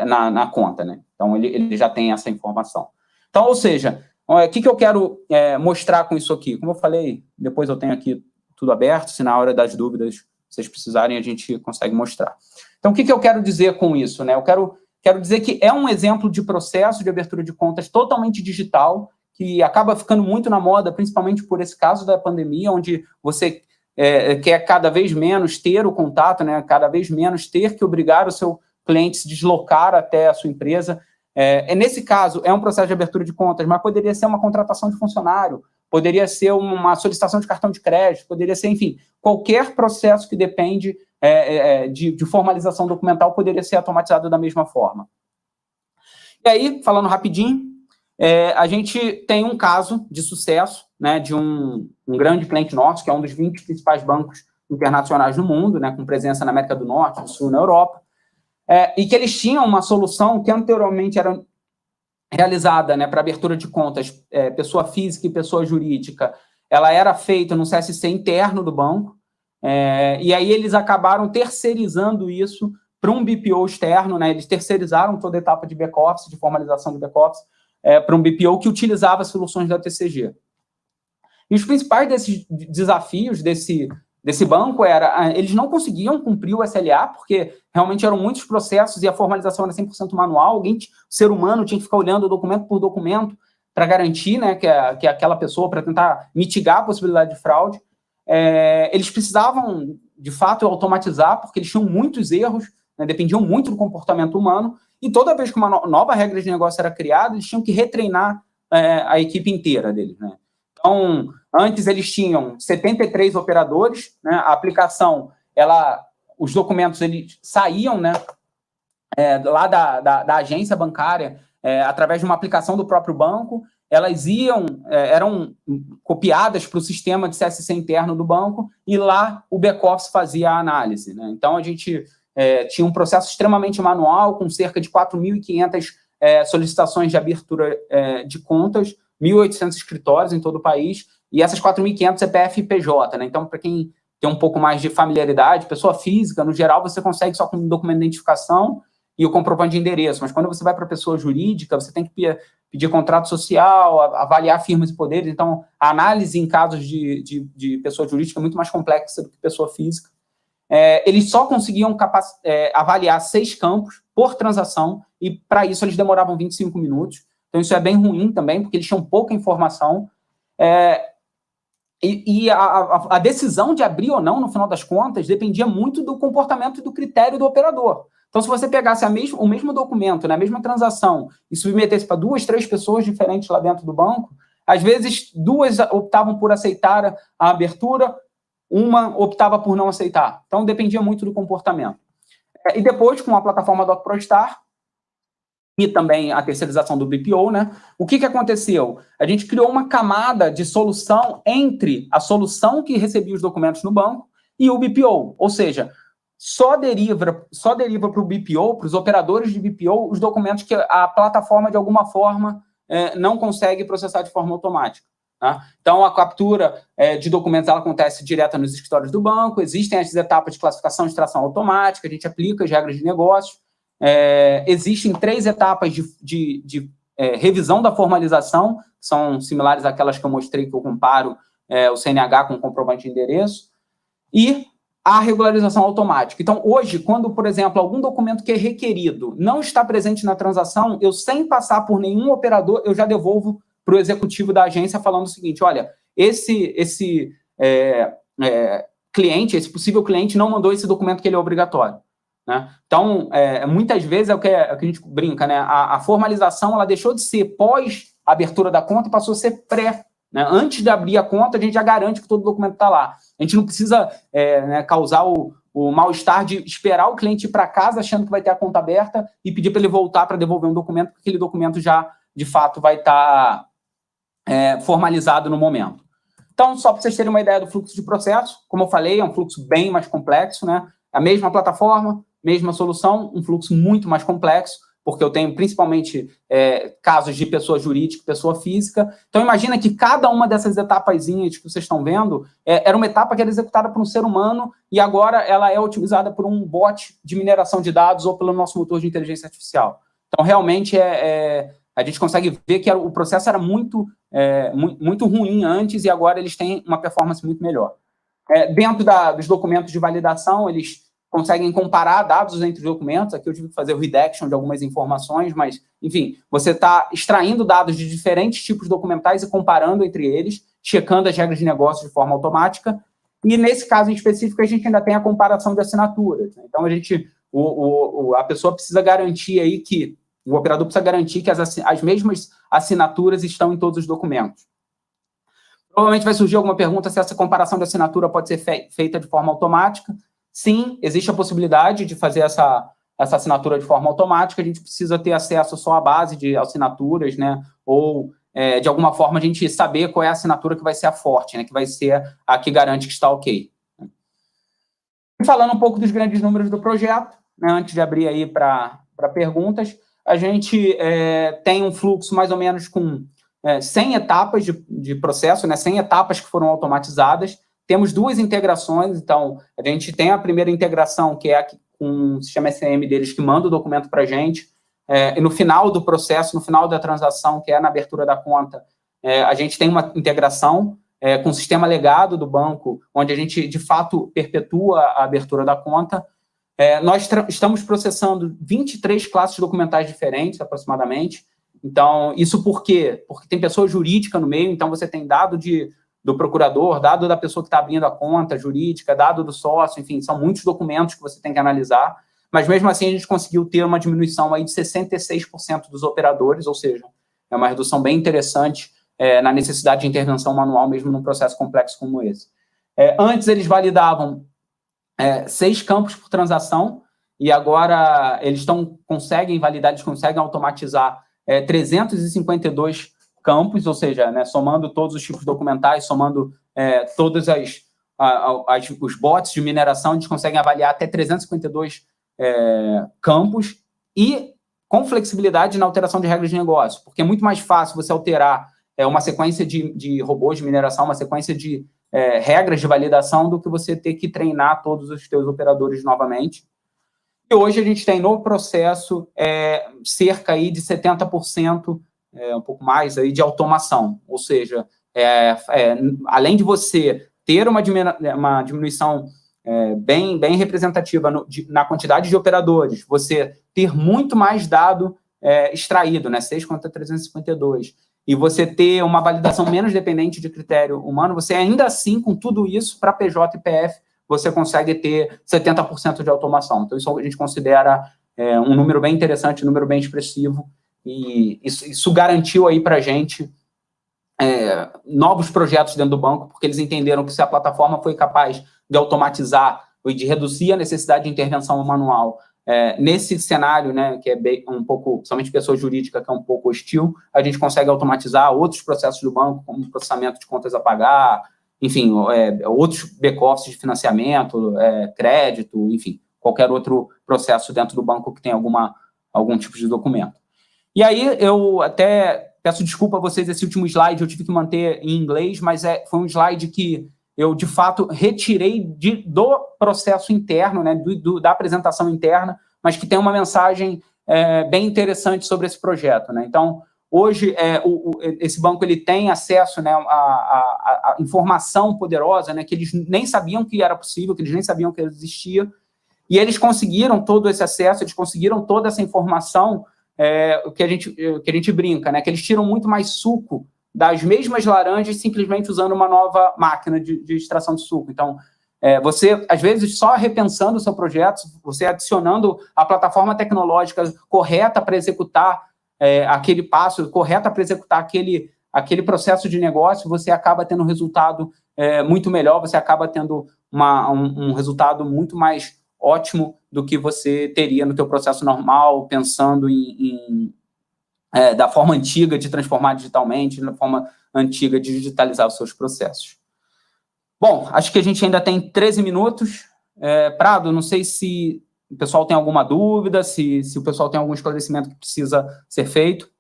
na conta, né? Então, ele já tem essa informação. Então, ou seja, o que eu quero mostrar com isso aqui? Como eu falei, depois eu tenho aqui tudo aberto, se na hora das dúvidas vocês precisarem, a gente consegue mostrar. Então, o que eu quero dizer com isso, né? Eu quero dizer que é um exemplo de processo de abertura de contas totalmente digital, que acaba ficando muito na moda, principalmente por esse caso da pandemia, onde você quer cada vez menos ter o contato, né? Cada vez menos ter que obrigar o seu cliente a se deslocar até a sua empresa. Nesse caso, é um processo de abertura de contas, mas poderia ser uma contratação de funcionário, poderia ser uma solicitação de cartão de crédito, poderia ser, enfim, qualquer processo que depende de formalização documental poderia ser automatizado da mesma forma. E aí, falando rapidinho, a gente tem um caso de sucesso, né, de um grande cliente nosso, que é um dos 20 principais bancos internacionais do mundo, né, com presença na América do Norte, do Sul, na Europa, e que eles tinham uma solução que anteriormente era realizada, né, para abertura de contas, pessoa física e pessoa jurídica, ela era feita no CSC interno do banco, e aí eles acabaram terceirizando isso para um BPO externo, né, eles terceirizaram toda a etapa de back-office, de formalização de back-office, para um BPO que utilizava soluções da TCG. E os principais desses desafios desse banco eles não conseguiam cumprir o SLA, porque realmente eram muitos processos e a formalização era 100% manual, ser humano tinha que ficar olhando documento por documento para garantir, né, que aquela pessoa, para tentar mitigar a possibilidade de fraude. Eles precisavam, de fato, automatizar, porque eles tinham muitos erros, né, dependiam muito do comportamento humano, e toda vez que uma nova regra de negócio era criada, eles tinham que retreinar a equipe inteira deles, né? Então, antes eles tinham 73 operadores, né? A aplicação, os documentos eles saíam, né, lá da agência bancária, através de uma aplicação do próprio banco, elas eram copiadas para o sistema de CSC interno do banco, e lá o back-office fazia a análise, né? Então, a gente tinha um processo extremamente manual, com cerca de 4.500 solicitações de abertura de contas, 1.800 escritórios em todo o país, e essas 4.500 CPF e PJ, né? Então, para quem tem um pouco mais de familiaridade, pessoa física, no geral, você consegue só com um documento de identificação e o comprovante de endereço, mas quando você vai para a pessoa jurídica, você tem que pedir contrato social, avaliar firmas e poderes. Então, a análise em casos de pessoa jurídica é muito mais complexa do que pessoa física. Eles só conseguiam avaliar 6 campos por transação, e para isso eles demoravam 25 minutos. Então, isso é bem ruim também, porque eles tinham pouca informação. A decisão de abrir ou não, no final das contas, dependia muito do comportamento e do critério do operador. Então, se você pegasse o mesmo documento, né, a mesma transação, e submetesse para 2, 3 pessoas diferentes lá dentro do banco, às vezes 2 optavam por aceitar a abertura, uma optava por não aceitar. Então, dependia muito do comportamento. E depois, com a plataforma DocProStar, e também a terceirização do BPO, né? O que aconteceu? A gente criou uma camada de solução entre a solução que recebia os documentos no banco e o BPO, ou seja, só deriva para o BPO, para os operadores de BPO, os documentos que a plataforma, de alguma forma, não consegue processar de forma automática. Tá? Então, a captura de documentos ela acontece direto nos escritórios do banco, existem as etapas de classificação e extração automática, a gente aplica as regras de negócio, existem 3 etapas de revisão da formalização, que são similares àquelas que eu mostrei, que eu comparo o CNH com o comprovante de endereço, e a regularização automática. Então, hoje, quando, por exemplo, algum documento que é requerido não está presente na transação, eu, sem passar por nenhum operador, eu já devolvo para o executivo da agência falando o seguinte: olha, esse cliente, esse possível cliente não mandou esse documento que ele é obrigatório. Né? Então, muitas vezes é o que a gente brinca, né? A formalização ela deixou de ser pós abertura da conta e passou a ser pré. Né? Antes de abrir a conta, a gente já garante que todo o documento está lá. A gente não precisa causar o mal-estar de esperar o cliente ir para casa achando que vai ter a conta aberta e pedir para ele voltar para devolver um documento, porque aquele documento já, de fato, vai estar formalizado no momento. Então, só para vocês terem uma ideia do fluxo de processo, como eu falei, é um fluxo bem mais complexo, né? a mesma plataforma, mesma solução, um fluxo muito mais complexo, porque eu tenho principalmente casos de pessoa jurídica e pessoa física. Então, imagina que cada uma dessas etapazinhas que vocês estão vendo era uma etapa que era executada por um ser humano e agora ela é otimizada por um bot de mineração de dados ou pelo nosso motor de inteligência artificial. Então, realmente, a gente consegue ver que o processo era muito ruim antes e agora eles têm uma performance muito melhor. Dentro dos documentos de validação, eles conseguem comparar dados entre documentos. Aqui eu tive que fazer o redaction de algumas informações, mas, enfim, você está extraindo dados de diferentes tipos documentais e comparando entre eles, checando as regras de negócio de forma automática. E, nesse caso em específico, a gente ainda tem a comparação de assinaturas. Então, a pessoa precisa garantir aí que, o operador precisa garantir que as mesmas assinaturas estão em todos os documentos. Provavelmente vai surgir alguma pergunta se essa comparação de assinatura pode ser feita de forma automática. Sim, existe a possibilidade de fazer essa assinatura de forma automática. A gente precisa ter acesso só à base de assinaturas, né? Ou, de alguma forma, a gente saber qual é a assinatura que vai ser a forte, né? Que vai ser a que garante que está ok. Falando um pouco dos grandes números do projeto, né? Antes de abrir aí para perguntas, a gente tem um fluxo mais ou menos com 100 etapas de processo, né? 100 etapas que foram automatizadas. Temos 2 integrações, então, a gente tem a primeira integração, que é com o sistema SM deles, que manda o documento para a gente, e no final do processo, no final da transação, que é na abertura da conta, a gente tem uma integração com o sistema legado do banco, onde a gente, de fato, perpetua a abertura da conta. Nós estamos processando 23 classes documentais diferentes, aproximadamente. Então, isso por quê? Porque tem pessoa jurídica no meio, então você tem dado do procurador, dado da pessoa que está abrindo a conta jurídica, dado do sócio, enfim, são muitos documentos que você tem que analisar, mas mesmo assim a gente conseguiu ter uma diminuição aí de 66% dos operadores, ou seja, é uma redução bem interessante na necessidade de intervenção manual, mesmo num processo complexo como esse. Antes eles validavam 6 campos por transação, e agora eles conseguem validar, eles conseguem automatizar 352 campos, ou seja, né, somando todos os tipos documentais, somando todos os bots de mineração, eles conseguem avaliar até 352 campos e com flexibilidade na alteração de regras de negócio, porque é muito mais fácil você alterar uma sequência de robôs de mineração, uma sequência de regras de validação, do que você ter que treinar todos os seus operadores novamente. E hoje a gente tem no processo cerca aí de 70%, um pouco mais aí de automação, ou seja, além de você ter uma diminuição bem representativa na quantidade de operadores, você ter muito mais dado extraído, né, 6 contra 352, e você ter uma validação menos dependente de critério humano, você ainda assim, com tudo isso, para PJ e PF, você consegue ter 70% de automação. Então, isso a gente considera um número bem interessante, um número bem expressivo, e isso garantiu aí para a gente novos projetos dentro do banco, porque eles entenderam que se a plataforma foi capaz de automatizar e de reduzir a necessidade de intervenção manual nesse cenário, né, que é um pouco, somente pessoa jurídica, que é um pouco hostil, a gente consegue automatizar outros processos do banco, como processamento de contas a pagar, enfim, outros back-offices de financiamento, crédito, enfim, qualquer outro processo dentro do banco que tenha algum tipo de documento. E aí, eu até peço desculpa a vocês, esse último slide eu tive que manter em inglês, mas foi um slide que eu, de fato, retirei do processo interno, né, da apresentação interna, mas que tem uma mensagem bem interessante sobre esse projeto, né? Então, hoje, esse banco ele tem acesso, né, a informação poderosa, né, que eles nem sabiam que era possível, que eles nem sabiam que existia, e eles conseguiram todo esse acesso, eles conseguiram toda essa informação, o que a gente brinca, né, que eles tiram muito mais suco das mesmas laranjas simplesmente usando uma nova máquina de extração de suco. Então, você, às vezes, só repensando o seu projeto, você adicionando a plataforma tecnológica correta para executar aquele passo, correta para executar aquele processo de negócio, você acaba tendo um resultado muito melhor, você acaba tendo um resultado muito mais ótimo do que você teria no teu processo normal, pensando da forma antiga de transformar digitalmente, da forma antiga de digitalizar os seus processos. Bom, acho que a gente ainda tem 13 minutos. Prado, não sei se o pessoal tem alguma dúvida, se o pessoal tem algum esclarecimento que precisa ser feito.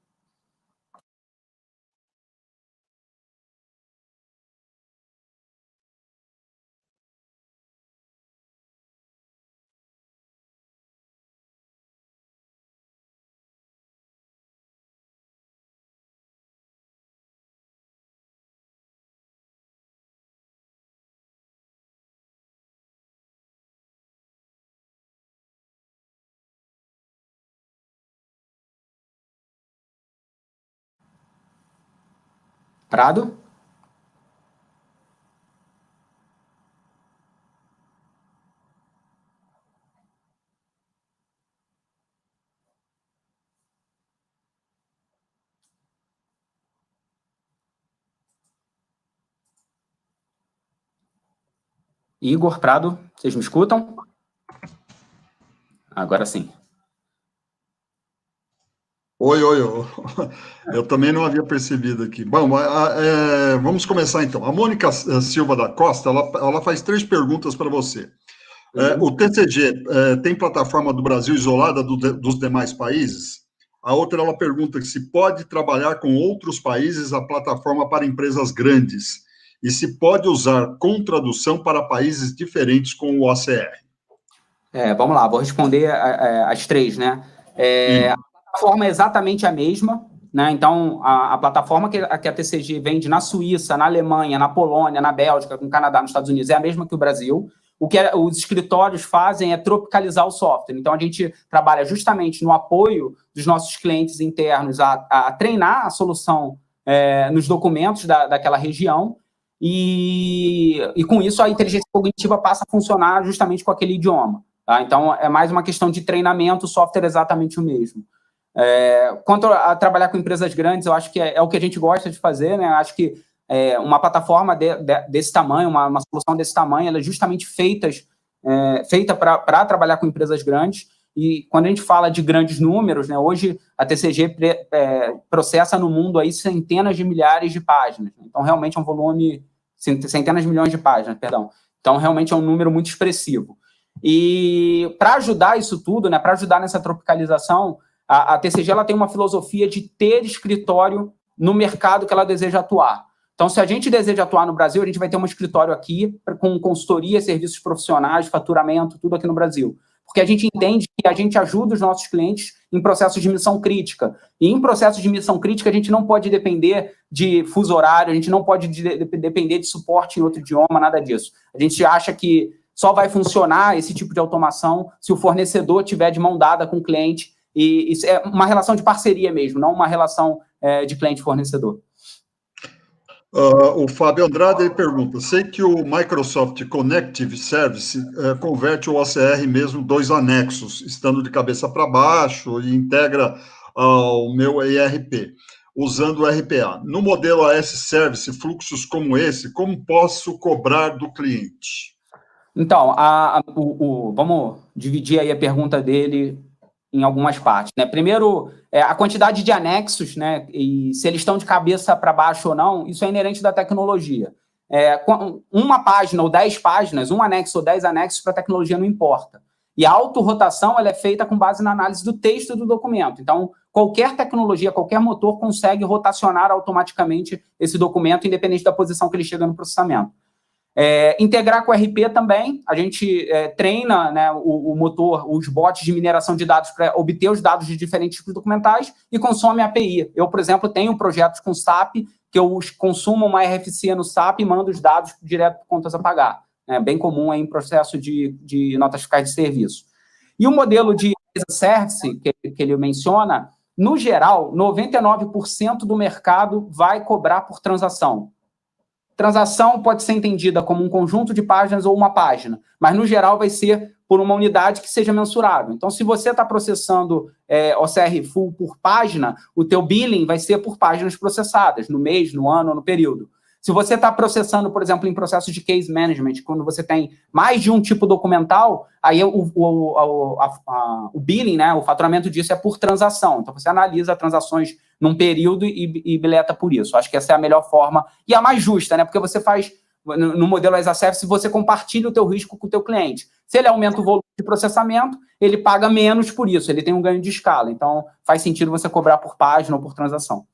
Prado? Igor, Prado, vocês me escutam? Agora sim. Oi. Eu também não havia percebido aqui. Bom, vamos começar então. A Mônica Silva da Costa, ela faz 3 perguntas para você. O TCG tem plataforma do Brasil isolada dos demais países? A outra, ela pergunta se pode trabalhar com outros países a plataforma para empresas grandes e se pode usar com tradução para países diferentes com o OCR. Vamos lá, vou responder as 3, né? A plataforma é exatamente a mesma, né? Então, a plataforma que a TCG vende na Suíça, na Alemanha, na Polônia, na Bélgica, no Canadá, nos Estados Unidos, é a mesma que o Brasil. O que os escritórios fazem é tropicalizar o software. Então, a gente trabalha justamente no apoio dos nossos clientes internos a treinar a solução nos documentos daquela região e com isso, a inteligência cognitiva passa a funcionar justamente com aquele idioma. Tá? Então, é mais uma questão de treinamento, o software é exatamente o mesmo. Quanto a trabalhar com empresas grandes, eu acho que é o que a gente gosta de fazer, né? Eu acho que uma plataforma desse tamanho, uma solução desse tamanho, ela é justamente feita para trabalhar com empresas grandes. E quando a gente fala de grandes números, né, hoje a TCG processa no mundo aí centenas de milhares de páginas. Então, realmente é um volume, centenas de milhões de páginas, perdão. Então, realmente é um número muito expressivo. E para ajudar isso tudo, né, para ajudar nessa tropicalização, a TCG ela tem uma filosofia de ter escritório no mercado que ela deseja atuar. Então, se a gente deseja atuar no Brasil, a gente vai ter um escritório aqui com consultoria, serviços profissionais, faturamento, tudo aqui no Brasil. Porque a gente entende que a gente ajuda os nossos clientes em processos de missão crítica. E em processos de missão crítica, a gente não pode depender de fuso horário, a gente não pode depender de suporte em outro idioma, nada disso. A gente acha que só vai funcionar esse tipo de automação se o fornecedor tiver de mão dada com o cliente. E isso é uma relação de parceria mesmo, não uma relação de cliente-fornecedor. O Fábio Andrade pergunta, sei que o Microsoft Connective Service converte o OCR mesmo 2 anexos, estando de cabeça para baixo e integra ao meu ERP, usando o RPA. No modelo AS Service, fluxos como esse, como posso cobrar do cliente? Então, vamos dividir aí a pergunta dele em algumas partes, né? Primeiro, a quantidade de anexos, né? E se eles estão de cabeça para baixo ou não, isso é inerente da tecnologia. Uma página ou 10 páginas, um anexo ou 10 anexos para a tecnologia não importa. E a autorrotação ela é feita com base na análise do texto do documento. Então, qualquer tecnologia, qualquer motor consegue rotacionar automaticamente esse documento, independente da posição que ele chega no processamento. Integrar com o RP também, a gente treina, né, o motor, os bots de mineração de dados para obter os dados de diferentes tipos documentais e consome a API. Eu, por exemplo, tenho projetos com SAP que eu consumo uma RFC no SAP e mando os dados direto para contas a pagar. É bem comum aí em processo de notas fiscais de serviço. E o modelo de service que ele menciona, no geral, 99% do mercado vai cobrar por transação. Transação pode ser entendida como um conjunto de páginas ou uma página, mas, no geral, vai ser por uma unidade que seja mensurável. Então, se você está processando OCR full por página, o teu billing vai ser por páginas processadas, no mês, no ano, no período. Se você está processando, por exemplo, em processo de case management, quando você tem mais de um tipo documental, aí o billing, né, o faturamento disso é por transação. Então, você analisa transações num período e bileta por isso. Acho que essa é a melhor forma e a mais justa, né? Porque você faz no modelo as a service, você compartilha o teu risco com o teu cliente. Se ele aumenta o volume de processamento, ele paga menos por isso, ele tem um ganho de escala. Então, faz sentido você cobrar por página ou por transação.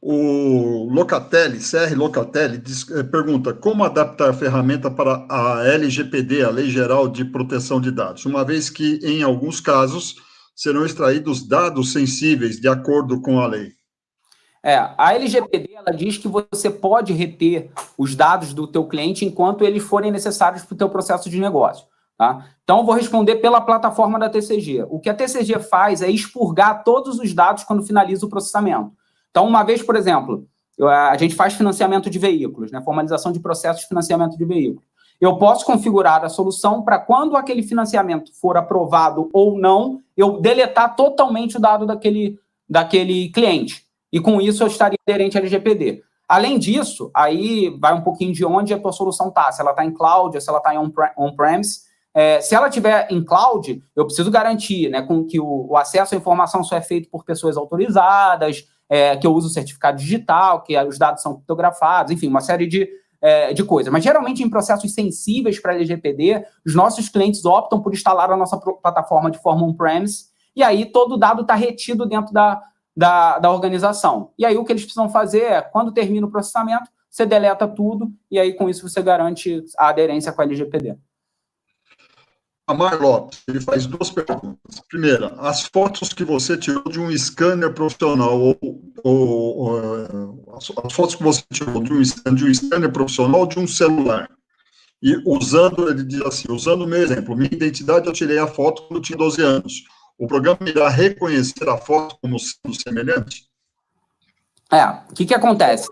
O Locatelli, CR Locatelli, pergunta como adaptar a ferramenta para a LGPD, a Lei Geral de Proteção de Dados, uma vez que, em alguns casos, serão extraídos dados sensíveis de acordo com a lei. A LGPD, ela diz que você pode reter os dados do teu cliente enquanto eles forem necessários para o teu processo de negócio. Tá? Então, eu vou responder pela plataforma da TCG. O que a TCG faz é expurgar todos os dados quando finaliza o processamento. Então, uma vez, por exemplo, a gente faz financiamento de veículos, né? Formalização de processos de financiamento de veículos. Eu posso configurar a solução para quando aquele financiamento for aprovado ou não, eu deletar totalmente o dado daquele cliente. E com isso eu estaria aderente à LGPD. Além disso, aí vai um pouquinho de onde a tua solução está. Se ela está em cloud, se ela está em on-premise. Se ela estiver em cloud, eu preciso garantir, né, com que o acesso à informação só é feito por pessoas autorizadas, que eu uso o certificado digital, que os dados são criptografados, enfim, uma série de coisas. Mas, geralmente, em processos sensíveis para a LGPD, os nossos clientes optam por instalar a nossa plataforma de forma on-premise, e aí todo o dado está retido dentro da organização. E aí o que eles precisam fazer é, quando termina o processamento, você deleta tudo, e aí com isso você garante a aderência com a LGPD. Amar Lopes, ele faz duas perguntas. Primeira, as fotos que você tirou de um scanner profissional, as fotos que você tirou de um scanner profissional ou de um celular. E usando, ele diz assim, usando o meu exemplo, minha identidade, eu tirei a foto quando eu tinha 12 anos. O programa irá reconhecer a foto como sendo semelhante? O que acontece?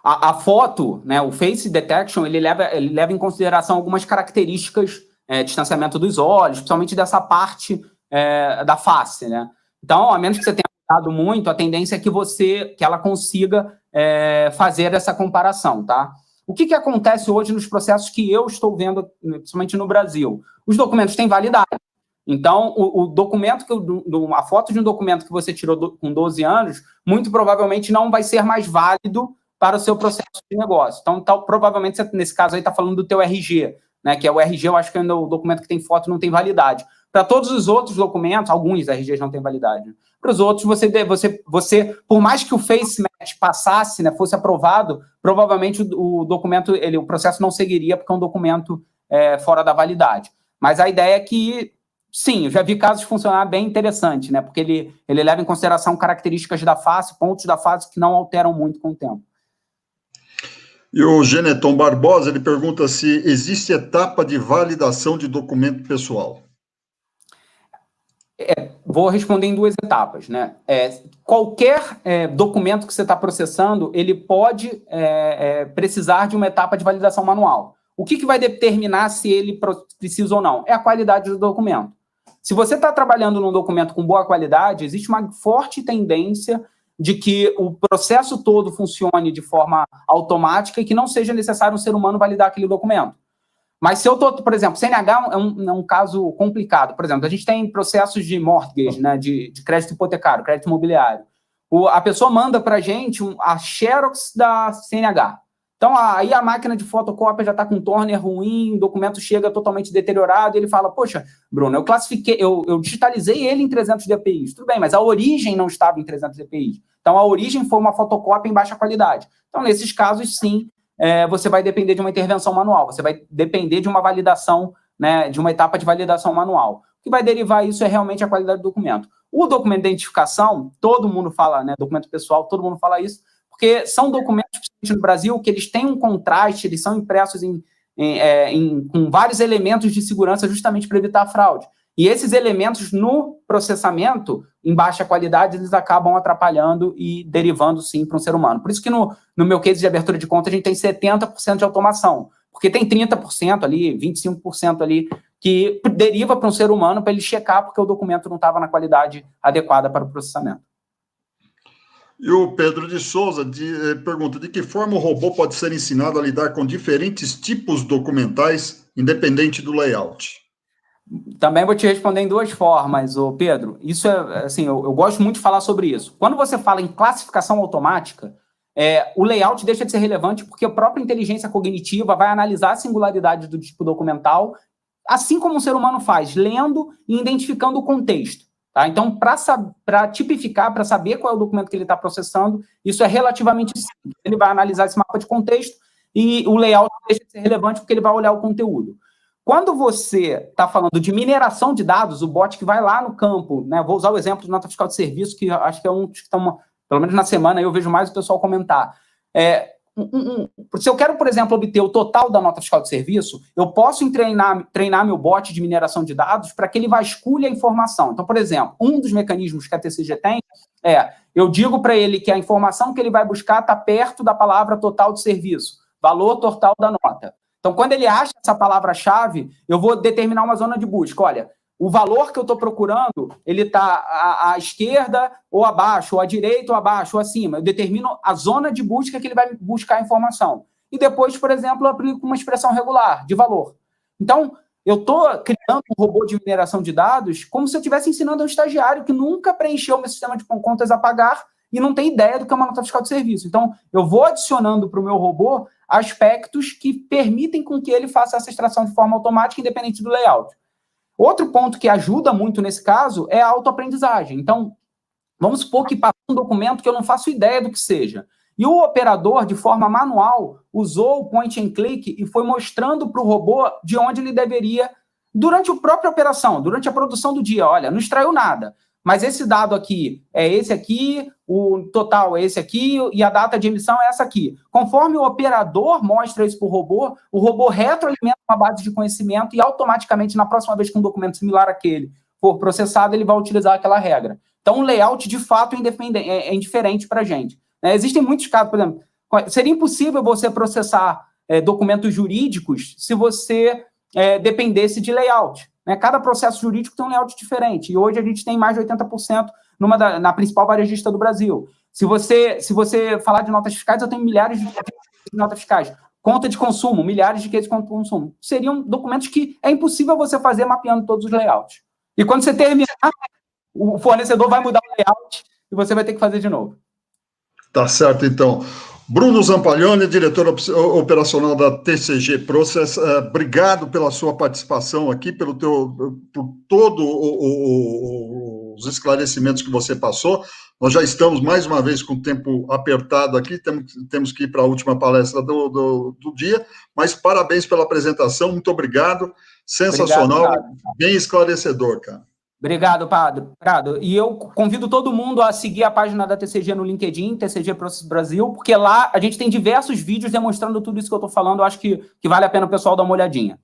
A foto, né, o Face Detection, ele leva em consideração algumas características, distanciamento dos olhos, principalmente dessa parte da face, né? Então, a menos que você tenha mudado muito, a tendência é que ela consiga fazer essa comparação, tá? O que acontece hoje nos processos que eu estou vendo, principalmente no Brasil? Os documentos têm validade. Então, o documento, a foto de um documento que você tirou com 12 anos, muito provavelmente não vai ser mais válido para o seu processo de negócio. Então, provavelmente, você, nesse caso aí, está falando do teu RG, né? Que é o RG, eu acho que ainda o documento que tem foto não tem validade. Para todos os outros documentos, alguns RGs não têm validade. Né? Para os outros, você, por mais que o Face Match passasse, né, fosse aprovado, provavelmente o documento, o processo não seguiria, porque é um documento fora da validade. Mas a ideia é que, sim, eu já vi casos funcionar bem interessante, né? Porque ele leva em consideração características da face, pontos da face que não alteram muito com o tempo. E o Geneton Barbosa, ele pergunta se existe etapa de validação de documento pessoal. Vou responder em duas etapas, né? Qualquer documento que você está processando, ele pode precisar de uma etapa de validação manual. O que vai determinar se ele precisa ou não? É a qualidade do documento. Se você está trabalhando num documento com boa qualidade, existe uma forte tendência de que o processo todo funcione de forma automática e que não seja necessário um ser humano validar aquele documento. Mas se eu estou, por exemplo, CNH é um caso complicado. Por exemplo, a gente tem processos de mortgage, né, de crédito hipotecário, crédito imobiliário. A pessoa manda para a gente a Xerox da CNH. Então, aí a máquina de fotocópia já está com toner ruim, o documento chega totalmente deteriorado, e ele fala, poxa, Bruno, eu classifiquei, eu digitalizei ele em 300 dpi. Tudo bem, mas a origem não estava em 300 dpi. Então, a origem foi uma fotocópia em baixa qualidade. Então, nesses casos, sim, você vai depender de uma intervenção manual, você vai depender de uma validação, né, de uma etapa de validação manual. O que vai derivar isso é realmente a qualidade do documento. O documento de identificação, todo mundo fala, né, documento pessoal, todo mundo fala isso, porque são documentos, principalmente no Brasil, que eles têm um contraste, eles são impressos com vários elementos de segurança justamente para evitar a fraude. E esses elementos no processamento, em baixa qualidade, eles acabam atrapalhando e derivando, sim, para um ser humano. Por isso que no meu case de abertura de conta, a gente tem 70% de automação, porque tem 30% ali, 25% ali, que deriva para um ser humano para ele checar porque o documento não estava na qualidade adequada para o processamento. E o Pedro de Souza pergunta, de que forma o robô pode ser ensinado a lidar com diferentes tipos documentais, independente do layout? Também vou te responder em duas formas, Pedro. Isso assim, eu gosto muito de falar sobre isso. Quando você fala em classificação automática, o layout deixa de ser relevante porque a própria inteligência cognitiva vai analisar a singularidade do tipo documental, assim como um ser humano faz, lendo e identificando o contexto. Tá? Então, para tipificar, para saber qual é o documento que ele está processando, isso é relativamente simples. Ele vai analisar esse mapa de contexto e o layout deixa de ser relevante porque ele vai olhar o conteúdo. Quando você está falando de mineração de dados, o bot que vai lá no campo, né, vou usar o exemplo de nota fiscal de serviço, que acho que é um que estão, pelo menos na semana, eu vejo mais o pessoal comentar. Se eu quero, por exemplo, obter o total da nota fiscal de serviço, eu posso treinar meu bot de mineração de dados para que ele vasculhe a informação. Então, por exemplo, um dos mecanismos que a TCG tem eu digo para ele que a informação que ele vai buscar está perto da palavra total de serviço, valor total da nota. Então, quando ele acha essa palavra-chave, eu vou determinar uma zona de busca. Olha, o valor que eu estou procurando, ele está à esquerda ou abaixo, ou à direita ou abaixo, ou acima. Eu determino a zona de busca que ele vai buscar a informação. E depois, por exemplo, eu aplico uma expressão regular de valor. Então, eu estou criando um robô de mineração de dados como se eu estivesse ensinando a um estagiário que nunca preencheu meu sistema de contas a pagar e não tem ideia do que é uma nota fiscal de serviço. Então, eu vou adicionando para o meu robô aspectos que permitem com que ele faça essa extração de forma automática, independente do layout. Outro ponto que ajuda muito nesse caso é a autoaprendizagem. Então, vamos supor que passou um documento que eu não faço ideia do que seja. E o operador, de forma manual, usou o point and click e foi mostrando para o robô de onde ele deveria, durante a própria operação, durante a produção do dia. Olha, não extraiu nada, mas esse dado aqui é esse aqui, o total é esse aqui e a data de emissão é essa aqui. Conforme o operador mostra isso para o robô retroalimenta uma base de conhecimento e automaticamente, na próxima vez que um documento similar àquele for processado, ele vai utilizar aquela regra. Então, o layout, de fato, é indiferente para a gente. Existem muitos casos, por exemplo, seria impossível você processar documentos jurídicos se você dependesse de layout. Cada processo jurídico tem um layout diferente, e hoje a gente tem mais de 80% na principal varejista do Brasil. Se você falar de notas fiscais, eu tenho milhares de notas fiscais. Conta de consumo, milhares de cases de conta de consumo. Seriam documentos que é impossível você fazer mapeando todos os layouts. E quando você terminar, o fornecedor vai mudar o layout e você vai ter que fazer de novo. Tá certo, então. Bruno Zampaglione, diretor operacional da TCG Process, obrigado pela sua participação aqui, por todos os esclarecimentos que você passou. Nós já estamos, mais uma vez, com o tempo apertado aqui, temos que ir para a última palestra do dia, mas parabéns pela apresentação, muito obrigado, sensacional, obrigado, bem esclarecedor, cara. Obrigado, Prado. E eu convido todo mundo a seguir a página da TCG no LinkedIn, TCG Process Brasil, porque lá a gente tem diversos vídeos demonstrando tudo isso que eu estou falando. Eu acho que vale a pena o pessoal dar uma olhadinha.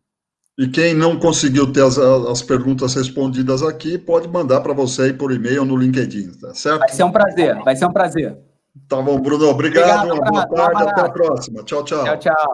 E quem não conseguiu ter as perguntas respondidas aqui, pode mandar para você aí por e-mail no LinkedIn, tá certo? Vai ser um prazer, vai ser um prazer. Tá bom, Bruno. Obrigado, uma boa tarde, até a próxima. Tchau, tchau. Tchau, tchau.